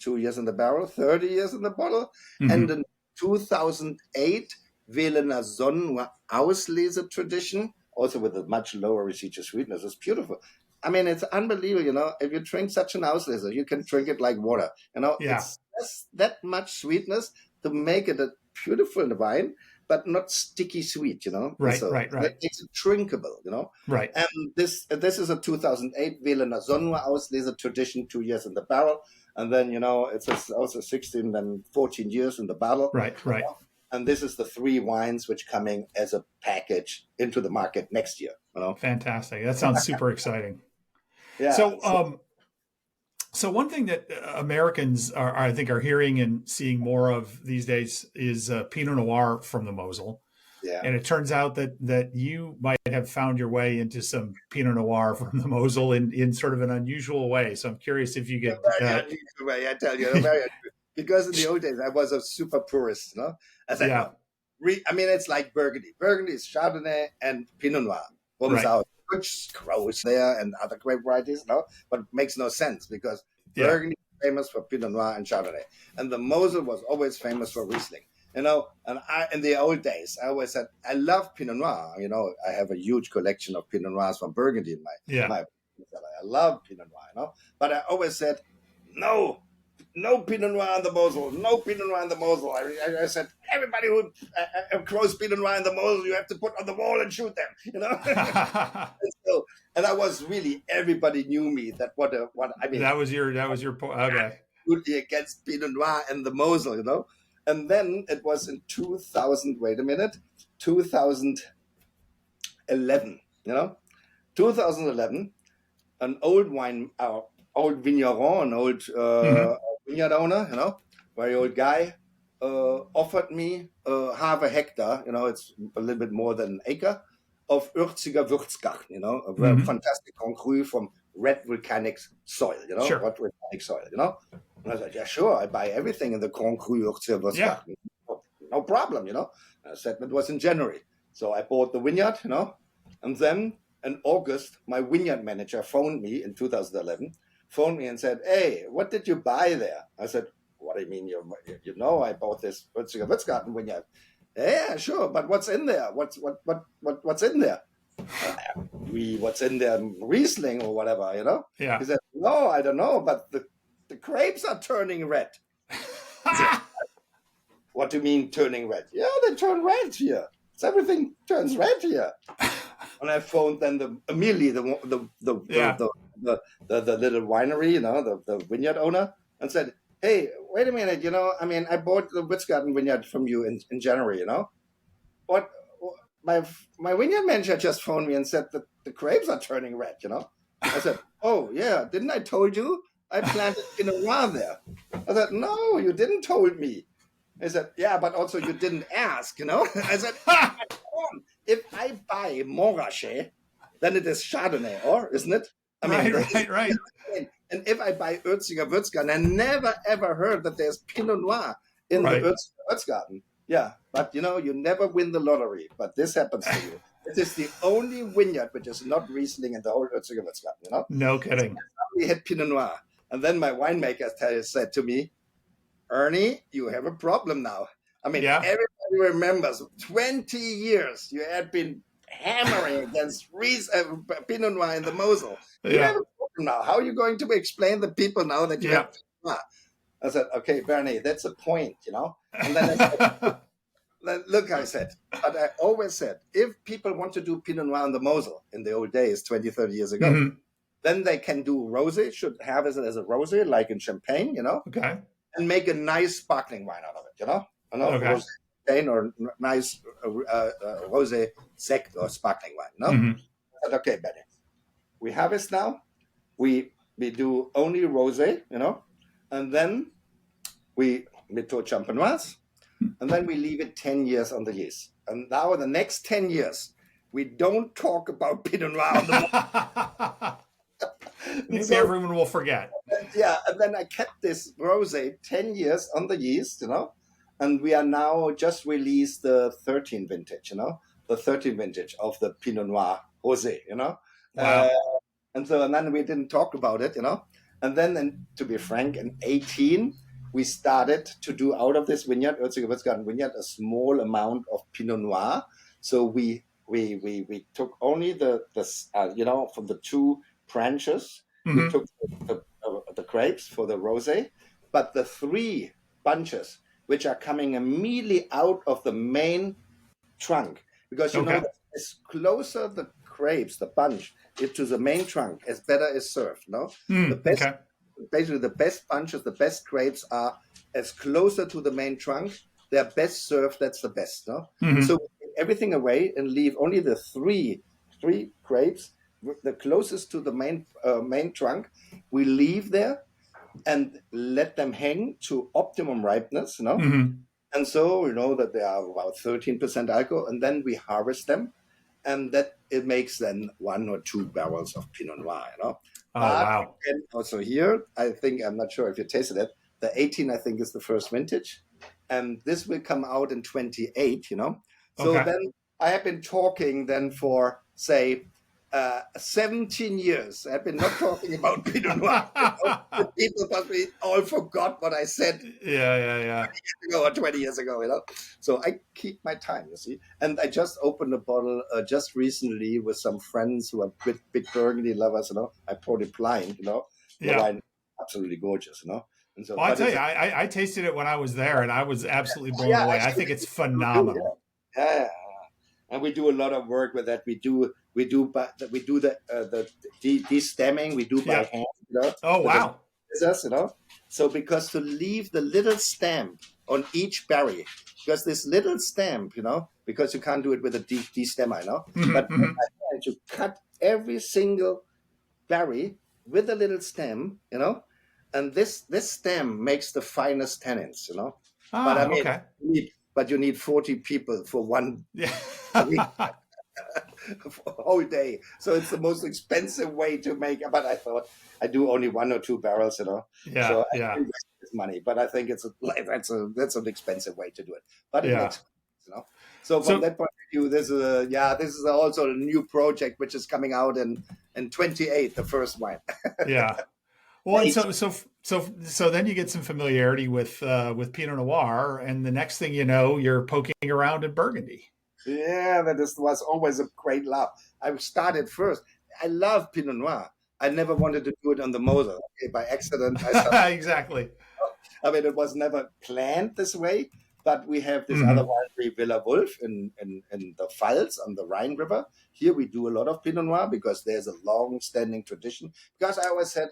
2 years in the barrel, 30 years in the bottle, and the 2008 Wählener Sonne Auslese tradition, also with a much lower residual sweetness. It's beautiful. I mean, it's unbelievable, If you drink such an Auslese, you can drink it like water, It's just that much sweetness to make it beautiful wine, but not sticky sweet, Right, So right, that makes it drinkable, right. And this is a 2008 Wählener Sonnenauslese Auslese tradition, 2 years in the barrel. And then, it's also 16 and 14 years in the barrel. Right, right. And this is the 3 wines which coming as a package into the market next year. Fantastic. That sounds super exciting. Yeah. So one thing that Americans I think, are hearing and seeing more of these days is Pinot Noir from the Mosel. Yeah. And it turns out that you might have found your way into some Pinot Noir from the Mosel in sort of an unusual way. So I'm curious if you could. Very unusual way, I tell you. Because in the old days, I was a super purist, I said, Yeah. it's like Burgundy. Burgundy is Chardonnay and Pinot Noir. Right. Out. Which grows there and other grape varieties, but it makes no sense because Burgundy is famous for Pinot Noir and Chardonnay, and the Mosel was always famous for Riesling. And in the old days, I always said I love Pinot Noir. I have a huge collection of Pinot Noirs from Burgundy in my. I love Pinot Noir, but I always said no Pinot Noir in the Mosel, no Pinot Noir in the Mosel. I said, everybody who grows Pinot Noir in the Mosel, you have to put on the wall and shoot them, and I was really, everybody knew me that that was your point. Okay. Against Pinot Noir and the Mosel, and then it was in 2011, 2011, an old old vigneron, an old vineyard owner, very old guy, offered me half a hectare, it's a little bit more than an acre, of Ürziger Wurtzgarten, a very fantastic Grand Cru from red volcanic soil, Sure. red volcanic soil, And I said, yeah, sure, I buy everything in the Grand Cru Ürziger Wurtzgarten. Yeah. No problem, And I said it was in January. So I bought the vineyard, and then in August, my vineyard manager phoned me in 2011, and said, hey, what did you buy there? I said, what do you mean? I bought this Ürziger Wurtzgarten vineyard. Yeah, sure, but what's in there? What's in there? What's in there? Riesling or whatever, Yeah. He said, no, I don't know, but the grapes are turning red. Said, what do you mean turning red? Yeah, they turn red here. Everything turns red here. And I phoned then immediately the little winery, the vineyard owner, and said, hey, wait a minute, I bought the Würzgarten vineyard from you in January, What my vineyard manager just phoned me and said that the grapes are turning red, I said, oh yeah, didn't I told you? I planted Pinot Noir there. I said, no, you didn't told me. I said, yeah, but also you didn't ask, I said, if I buy Montrachet, then it is Chardonnay, or isn't it? Right. And if I buy Ürziger Wurtzgarten, I never ever heard that there's Pinot Noir in the Ürziger Wurtzgarten. Yeah, but you never win the lottery. But this happens to you. It is the only vineyard which is not Riesling in the whole Ürziger Wurtzgarten. No kidding. We had Pinot Noir, and then my winemaker said to me, Ernie, you have a problem now. Everybody remembers 20 years you had been hammering against Pinot Noir in the Mosel. You have a problem now. How are you going to explain the people now that you have Pinot Noir? I said, okay, Bernie, that's a point, And then I said, look, but I always said, if people want to do Pinot Noir in the Mosel in the old days, 20, 30 years ago, then they can do rosé, should have it as a rosé, like in Champagne, Okay. And make a nice sparkling wine out of it, Okay. Rosé or nice rosé sec or sparkling wine, I said, okay, Benny, we have this now. We do only rosé, and then we Méthode Champenoise, and then we leave it 10 years on the yeast. And now the next 10 years, we don't talk about Pinot Noir. Maybe everyone will forget. Yeah, and then I kept this rosé 10 years on the yeast, and we are now just released the 13 vintage, the 13 vintage of the Pinot Noir rosé, Wow. And then we didn't talk about it, And then, to be frank, in 18, we started to do out of this vineyard, Ürziger Wurtzgarten vineyard, a small amount of Pinot Noir. So we took only from the 2 branches, we took the grapes for the rosé, but the 3 bunches which are coming immediately out of the main trunk, because you know Okay. that as closer the grapes, the bunch, to the main trunk, as better is served. No, the best, Okay. basically the best bunches, the best grapes are as closer to the main trunk. They're best served. That's the best. No, Hmm. so we take everything away and leave only the three grapes, the closest to the main trunk. We leave there and let them hang to optimum ripeness. No, Hmm. and so we know that they are about 13% alcohol, and then we harvest them, and that it makes then 1 or 2 barrels of Pinot Noir, you know. Oh, But wow. again, also here, I think, I'm not sure if you tasted it, the 18, I think, is the first vintage, and this will come out in 28, you know. So Okay. then I have been talking then for, say, 17 years. I've been not talking about Pinot Noir. You know? The people possibly all forgot what I said Yeah, yeah, yeah. ago or 20 years ago, you know. So I keep my time, you see. And I just opened a bottle just recently with some friends who are big Burgundy lovers, you know. I poured it blind, you know. The Yeah. wine, absolutely gorgeous, you know. And so, Well, I but tell it's you, I tasted it when I was there, and I was absolutely blown yeah, away. I actually, think it's we do, phenomenal. yeah. Yeah. And we do a lot of work with that. We do the de-stemming. We do by Yeah. hand, you know, Oh, with the wow. scissors, you know. So because to leave the little stamp on each berry, because this little stamp, you know, because you can't do it with a de-stemmer, you know, Hmm. but Hmm. you cut every single berry with a little stem, you know, and this stem makes the finest tannins, you know. But I Ah, mean, okay. you need 40 people for one Yeah. week, for a whole day. So it's the most expensive way to make. But I thought I do only 1 or 2 barrels, you know. Yeah, So I yeah, invest this money, but I think that's an expensive way to do it. But it yeah. makes, you know. So from So, that point of view, this is also a new project which is coming out in 28, the first wine. yeah. Well, and Eight. so then you get some familiarity with Pinot Noir, and the next thing you know, you're poking around in Burgundy. Yeah, was always a great love. I started first. I love Pinot Noir. I never wanted to do it on the Mosel. Okay, by accident, I started. Exactly. I mean, it was never planned this way, but we have this other Hmm. winery, Villa Wolf, in the Pfalz on the Rhine River. Here we do a lot of Pinot Noir because there's a long-standing tradition. Because I always said,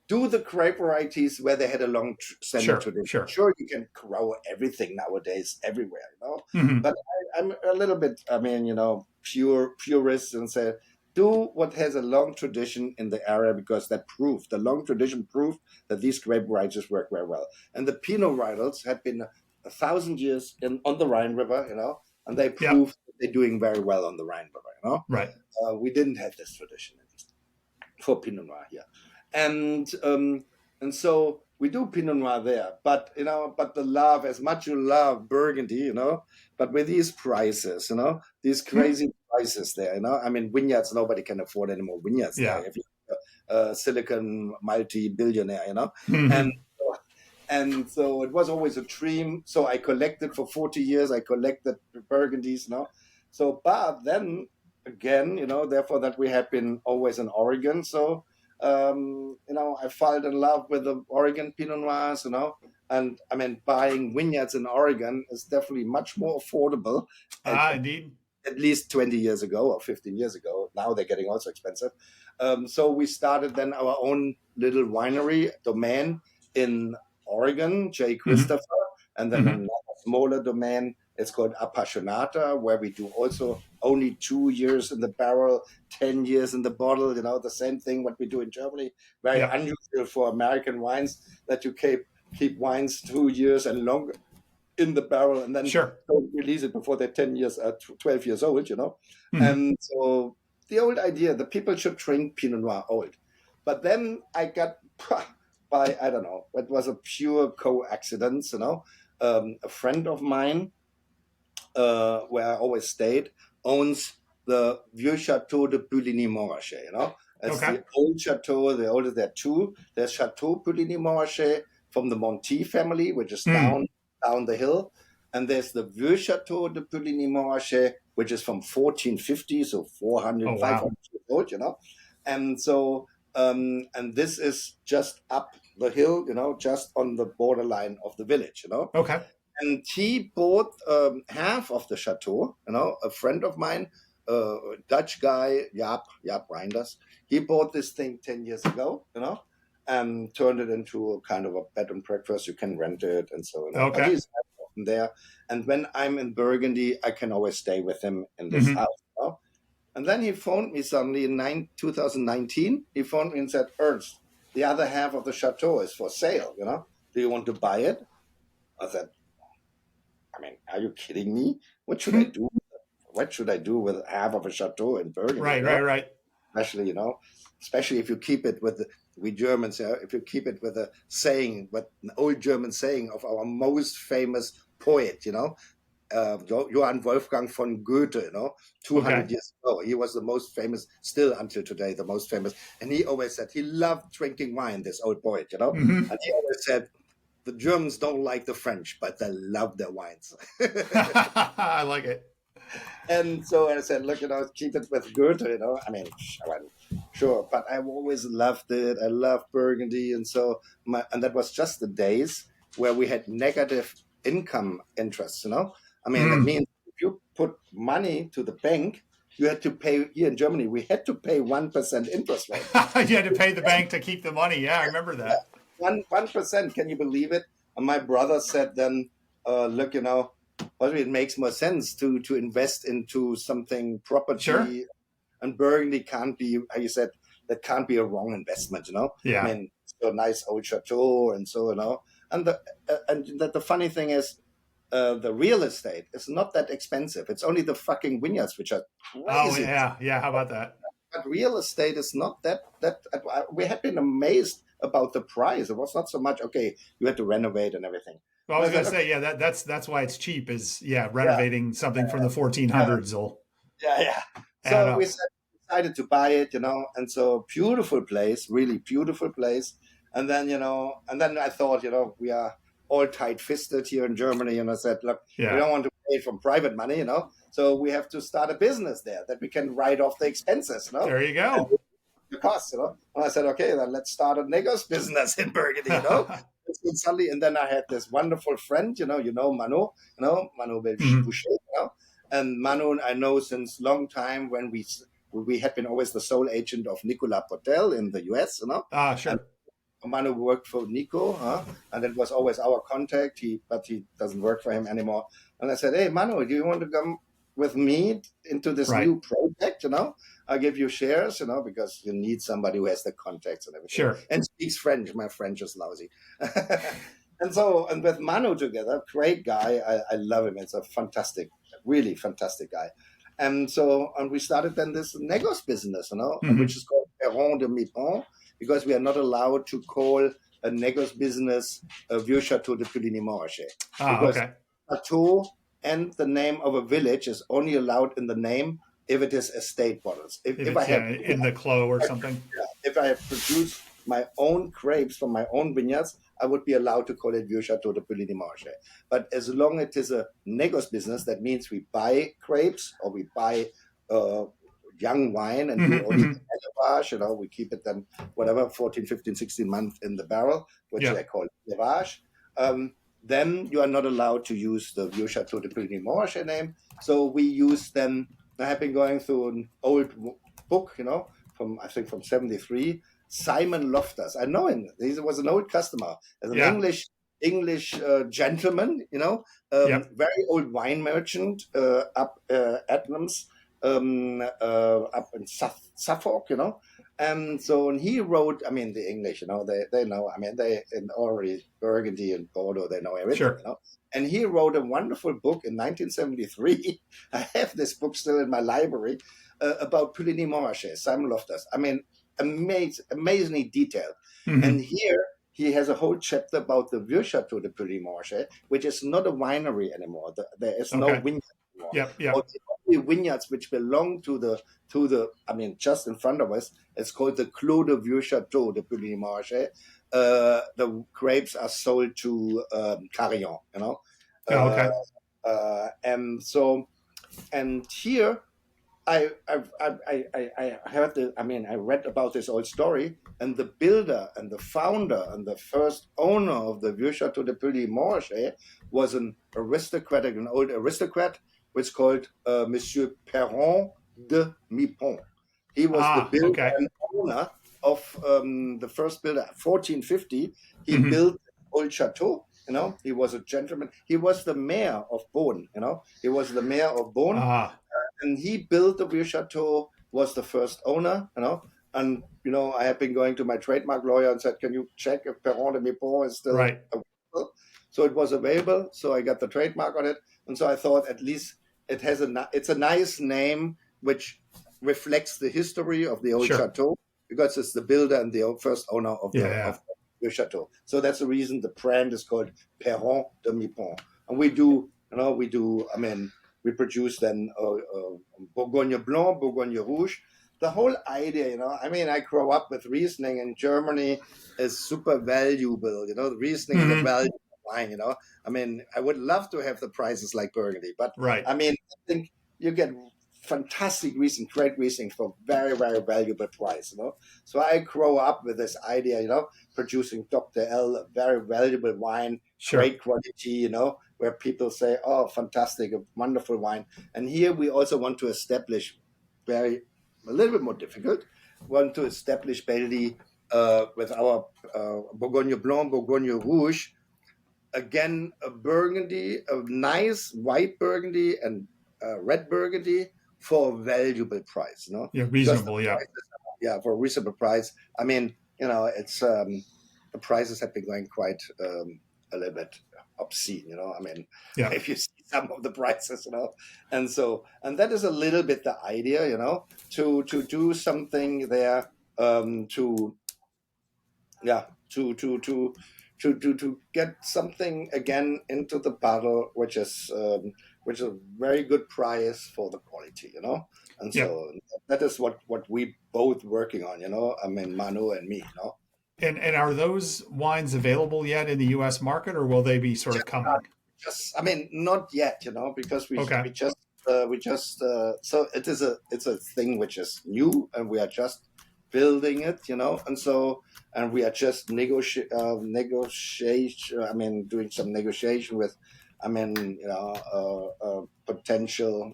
do the grape varieties where they had a long-standing Sure, tradition. sure. Sure, you can grow everything nowadays everywhere, you know. Hmm. But I'm a little bit, I mean, you know, purist and say, do what has a long tradition in the area because the long tradition proved that these grape varieties work very well. And the Pinot varietals had been 1,000 years on the Rhine River, you know, and they Yeah. proved that they're doing very well on the Rhine River, you know. Right. We didn't have this tradition for Pinot Noir here, and so we do Pinot Noir there. But you know, but the love, as much you love Burgundy, you know, but with these prices, you know, these crazy prices there, you know, I mean, vineyards, nobody can afford any more vineyards there. Yeah. If you're a Silicon multi-billionaire, you know, and Hmm. and so it was always a dream. So I collected for 40 years. I collected Burgundies, you know. So, but then again, you know, therefore that we had been always in Oregon. So, you know, I fell in love with the Oregon Pinot Noirs, you know. And I mean, buying vineyards in Oregon is definitely much more affordable. At, Ah, indeed. at least 20 years ago or 15 years ago. Now they're getting also expensive. So we started then our own little winery domain in Oregon, J. Hmm. Christopher, and then Hmm. another smaller domain. It's called Appassionata, where we do also only 2 years in the barrel, 10 years in the bottle. You know, the same thing what we do in Germany. Very Yeah. unusual for American wines that you keep wines 2 years and longer in the barrel and then Sure. don't release it before they're 10 years, 12 years old, you know. Hmm. And so the old idea, the people should drink Pinot Noir old. But then I got by, I don't know, it was a pure coincidence, you know. A friend of mine, where I always stayed, owns the Vieux Chateau de Puligny-Montrachet, you know. It's Okay. the old chateau, the oldest there are two. There's Chateau Puligny-Montrachet from the Monty family, which is Hmm. down the hill. And there's the Vieux Chateau de Puligny-Montrachet, which is from 1450, so 400, Oh, 500 wow. years old, you know. And so, and this is just up the hill, you know, just on the borderline of the village, you know. Okay. And he bought half of the chateau. A friend of mine, a Dutch guy, Jaap Reinders, he bought this thing 10 years ago, and turned it into a kind of a bed and breakfast. You can rent it and so on. But Okay. he's often there. And when I'm in Burgundy, I can always stay with him in this Mm-hmm. house. And then he phoned me suddenly in 2019. He phoned me and said, Ernst, the other half of the chateau is for sale. Do you want to buy it? I said, I mean, are you kidding me? What should I do? What should I do with half of a chateau in Burgundy? Right. Especially if you keep it with we Germans, if you keep it with a saying, what an old German saying of our most famous poet, Johann Wolfgang von Goethe, 200 years ago. He was the most famous, still until today, the most famous. And he always said he loved drinking wine, this old poet, Mm-hmm. And he always said, the Germans don't like the French, but they love their wines. I like it. And so I said, look, keep it with Goethe, I mean, sure, but I've always loved it. I love Burgundy. And so, and that was just the days where we had negative income interests, I mean, that means if you put money to the bank, you had to pay, here in Germany, we had to pay 1% interest rate. You had to pay the bank to keep the money. Yeah, I remember that. 1%, can you believe it? And my brother said then, look, it makes more sense to invest into something property. Sure. And Burgundy can't be, how you said, that can't be a wrong investment, Yeah. I mean, so nice old chateau and so, And the funny thing is, the real estate is not that expensive. It's only the fucking vineyards which are crazy. Oh, yeah. How about that? But real estate is not that. We had been amazed about the price. It was not so much, okay, you had to renovate and everything. Well, I was going to say, that's why it's cheap is, renovating something from the 1400s will. Yeah. So we decided to buy it, and so beautiful place, really beautiful place. And then, I thought, we are all tight-fisted here in Germany, and I said, look, we don't want to pay from private money, so we have to start a business there that we can write off the expenses, There you go. The costs, And I said, okay, then let's start a negos business in Burgundy, And suddenly, and then I had this wonderful friend, Manu, Manu Boucher, and Manu I know since long time when we had been always the sole agent of Nicolas Potel in the US, Sure. And Manu worked for Nico, and it was always our contact. But he doesn't work for him anymore. And I said, hey, Manu, do you want to come with me into this new project? I'll give you shares, because you need somebody who has the contacts and everything. Sure. And speaks French. My French is lousy. And with Manu together, great guy. I love him. It's a fantastic, really fantastic guy. And we started then this negos business, which is called Perron de Mipon, because we are not allowed to call a negos business a Vieux Chateau de Puligny-Montrachet. Okay. Chateau and the name of a village is only allowed in the name if it is estate bottles. If I have in the clos or something. If I have produced my own grapes from my own vineyards, I would be allowed to call it Vieux Chateau de Puligny-Montrachet. But as long as it is a negos business, that means we buy grapes or we buy young wine and we only élevage, we keep it then, 14, 15, 16 months in the barrel, which they call élevage. Then you are not allowed to use the Vieux Chateau de Puligny-Montrachet name. So we use then, I have been going through an old book, from 73, Simon Loftus. I know him. He was an old customer. As an English gentleman, very old wine merchant up Adnams, up in Suffolk, And so he wrote, I mean, the English, they know, I mean, they in already Burgundy and Bordeaux, they know everything, Sure. And he wrote a wonderful book in 1973. I have this book still in my library about Puligny-Montrachet, Simon Loftus. I mean, amazingly detailed. And here he has a whole chapter about the Vieux Chateau de Puligny-Montrachet, which is not a winery anymore. There is no vineyard anymore. Yep. Or the only vineyards which belong to the, I mean, just in front of us, it's called the Clos de Vieux Chateau de Puligny-Montrachet. The grapes are sold to Carillon, Okay. And here, I heard I read about this old story, and the builder and the founder and the first owner of the Vieux Chateau de Puy-Morges was an old aristocrat, which called Monsieur Perron de Mipon. He was the builder Okay. and owner of the first builder. 1450, he Mhm. built old chateau. He was a gentleman. He was the mayor of Beaune. He was the mayor of Beaune. And he built the Vieux Chateau, was the first owner, and I have been going to my trademark lawyer and said, can you check if Perron de Mipon is still Right. available? So it was available, so I got the trademark on it, and so I thought at least it's a nice name which reflects the history of the old Sure. chateau, because it's the builder and the first owner of the Vieux Chateau. So that's the reason the brand is called Perron de Mipon, and we produce then Bourgogne Blanc, Bourgogne Rouge. The whole idea, I grew up with Riesling in Germany is super valuable, the Riesling is a valuable wine, I would love to have the prices like Burgundy, but right. I think you get fantastic Riesling, great Riesling for very, very valuable price, So I grew up with this idea, producing Dr. L, a very valuable wine, Sure. great quality, where people say, oh, fantastic, a wonderful wine. And here we also want to establish a little bit more difficult, want to establish Belgium with our Bourgogne Blanc, Bourgogne Rouge, again, a Burgundy, a nice white Burgundy and red Burgundy for a valuable price, Yeah, reasonable, for a reasonable price. It's the prices have been going quite a little bit obscene, if you see some of the prices, and that is a little bit the idea, to do something there, to get something again into the bottle, which is a very good price for the quality, and so that is what we both working on, Manu and me, And are those wines available yet in the U.S. market, or will they be sort of coming? Not yet, because we just so it's a thing which is new, and we are just building it, and we are just doing some negotiation with, potential,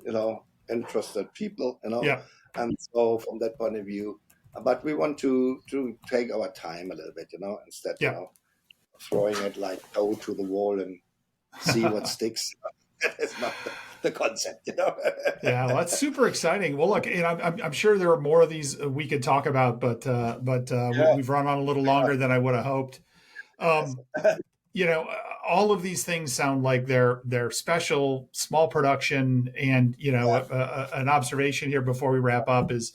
interested people, and so from that point of view. But we want to take our time a little bit, instead, throwing it like dough to the wall and see what sticks. That is not the concept, Yeah, well, that's super exciting. Well, look, I'm sure there are more of these we could talk about, but we've run on a little longer than I would have hoped. All of these things sound like they're special, small production, and an observation here before we wrap up is,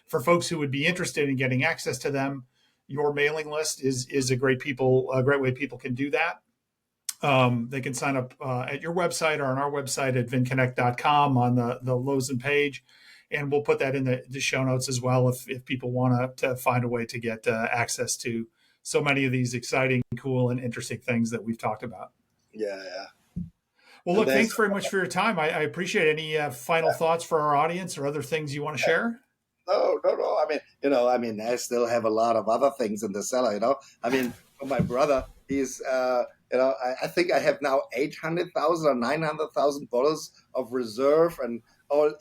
for folks who would be interested in getting access to them, your mailing list is a great way people can do that. They can sign up at your website or on our website at vinconnect.com on the Loosen page. And we'll put that in the show notes as well if people want to find a way to get access to so many of these exciting, cool, and interesting things that we've talked about. Yeah. Well, look, thanks very much for your time. I appreciate any final thoughts for our audience or other things you want to share. No. I still have a lot of other things in the cellar, for my brother, he's, I think I have now 800,000 or 900,000 bottles of reserve and all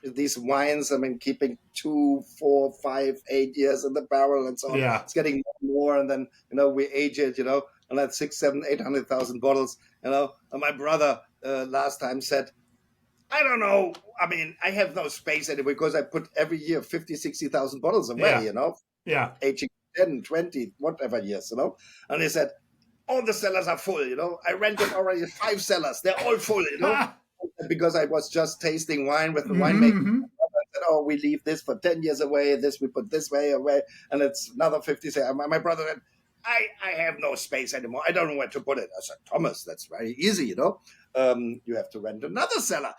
these wines. Keeping 2, 4, 5, 8 years in the barrel and so on. Yeah. It's getting more, and then we age it, and that's 6, 7, 800,000 bottles, And my brother last time said, I don't know. I have no space anyway because I put every year 50, 60,000 bottles away, Yeah. Aging 10, 20, whatever years, And he said, all the cellars are full, I rented already 5 cellars. They're all full, because I was just tasting wine with the winemaker. Mm-hmm. I said, oh, we leave this for 10 years away. This we put this way away. And it's another 50. My brother said, I have no space anymore. I don't know where to put it. I said, Thomas, that's very easy, you have to rent another cellar,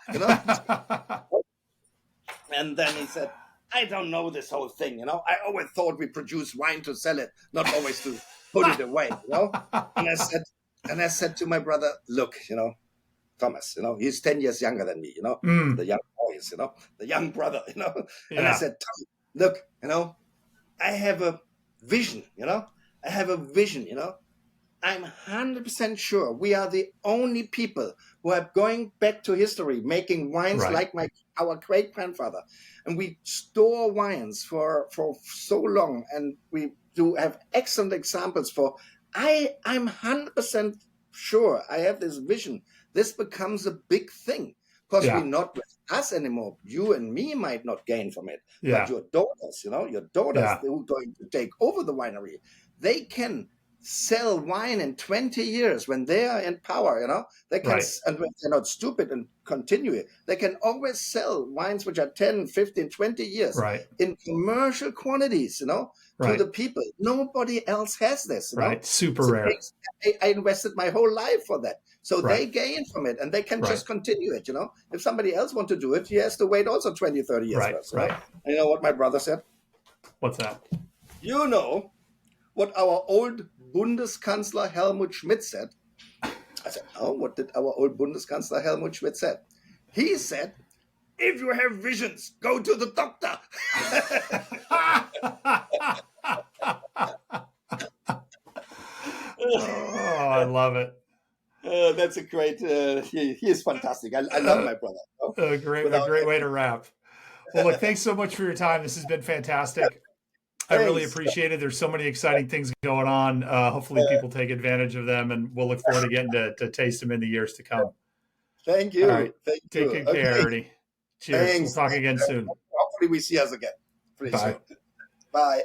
And then he said, I don't know this whole thing, I always thought we produce wine to sell it, not always to put it away, And I said to my brother, look, Thomas, he's 10 years younger than me, the young boy, boys, the young brother, And I Yeah. said, Tom, look, I have a vision, I have a vision, I'm 100% sure we are the only people who are going back to history, making wines Right. like our great grandfather. And we store wines for so long, and we do have excellent examples for. I'm 100% sure I have this vision. This becomes a big thing because Yeah. we're not with us anymore. You and me might not gain from it, Yeah. but your daughters, your daughters Yeah. who are going to take over the winery, they can sell wine in 20 years when they are in power, they can, Right. and when they're not stupid and continue it, they can always sell wines which are 10, 15, 20 years Right. in commercial quantities, to Right. the people. Nobody else has this, Right. Super So rare. I invested my whole life for that. So Right. they gain from it and they can Right. just continue it, If somebody else wants to do it, he has to wait also 20, 30 years Right. first. Right. And you know what my brother said? What's that? You know what our old Bundeskanzler Helmut Schmidt said? I said, oh, what did our old Bundeskanzler Helmut Schmidt said? He said, if you have visions, go to the doctor. Oh, I love it. That's a great, he is fantastic. I love my brother. A great way to wrap. Well, look, thanks so much for your time. This has been fantastic. I really appreciate it. There's so many exciting things going on. Hopefully people take advantage of them, and we'll look forward to getting to taste them in the years to come. Thank you. All right. Thank Take you. good care, Ernie. Cheers. Thanks. We'll talk again soon. Hopefully we see us again. Pretty Bye. soon. Bye.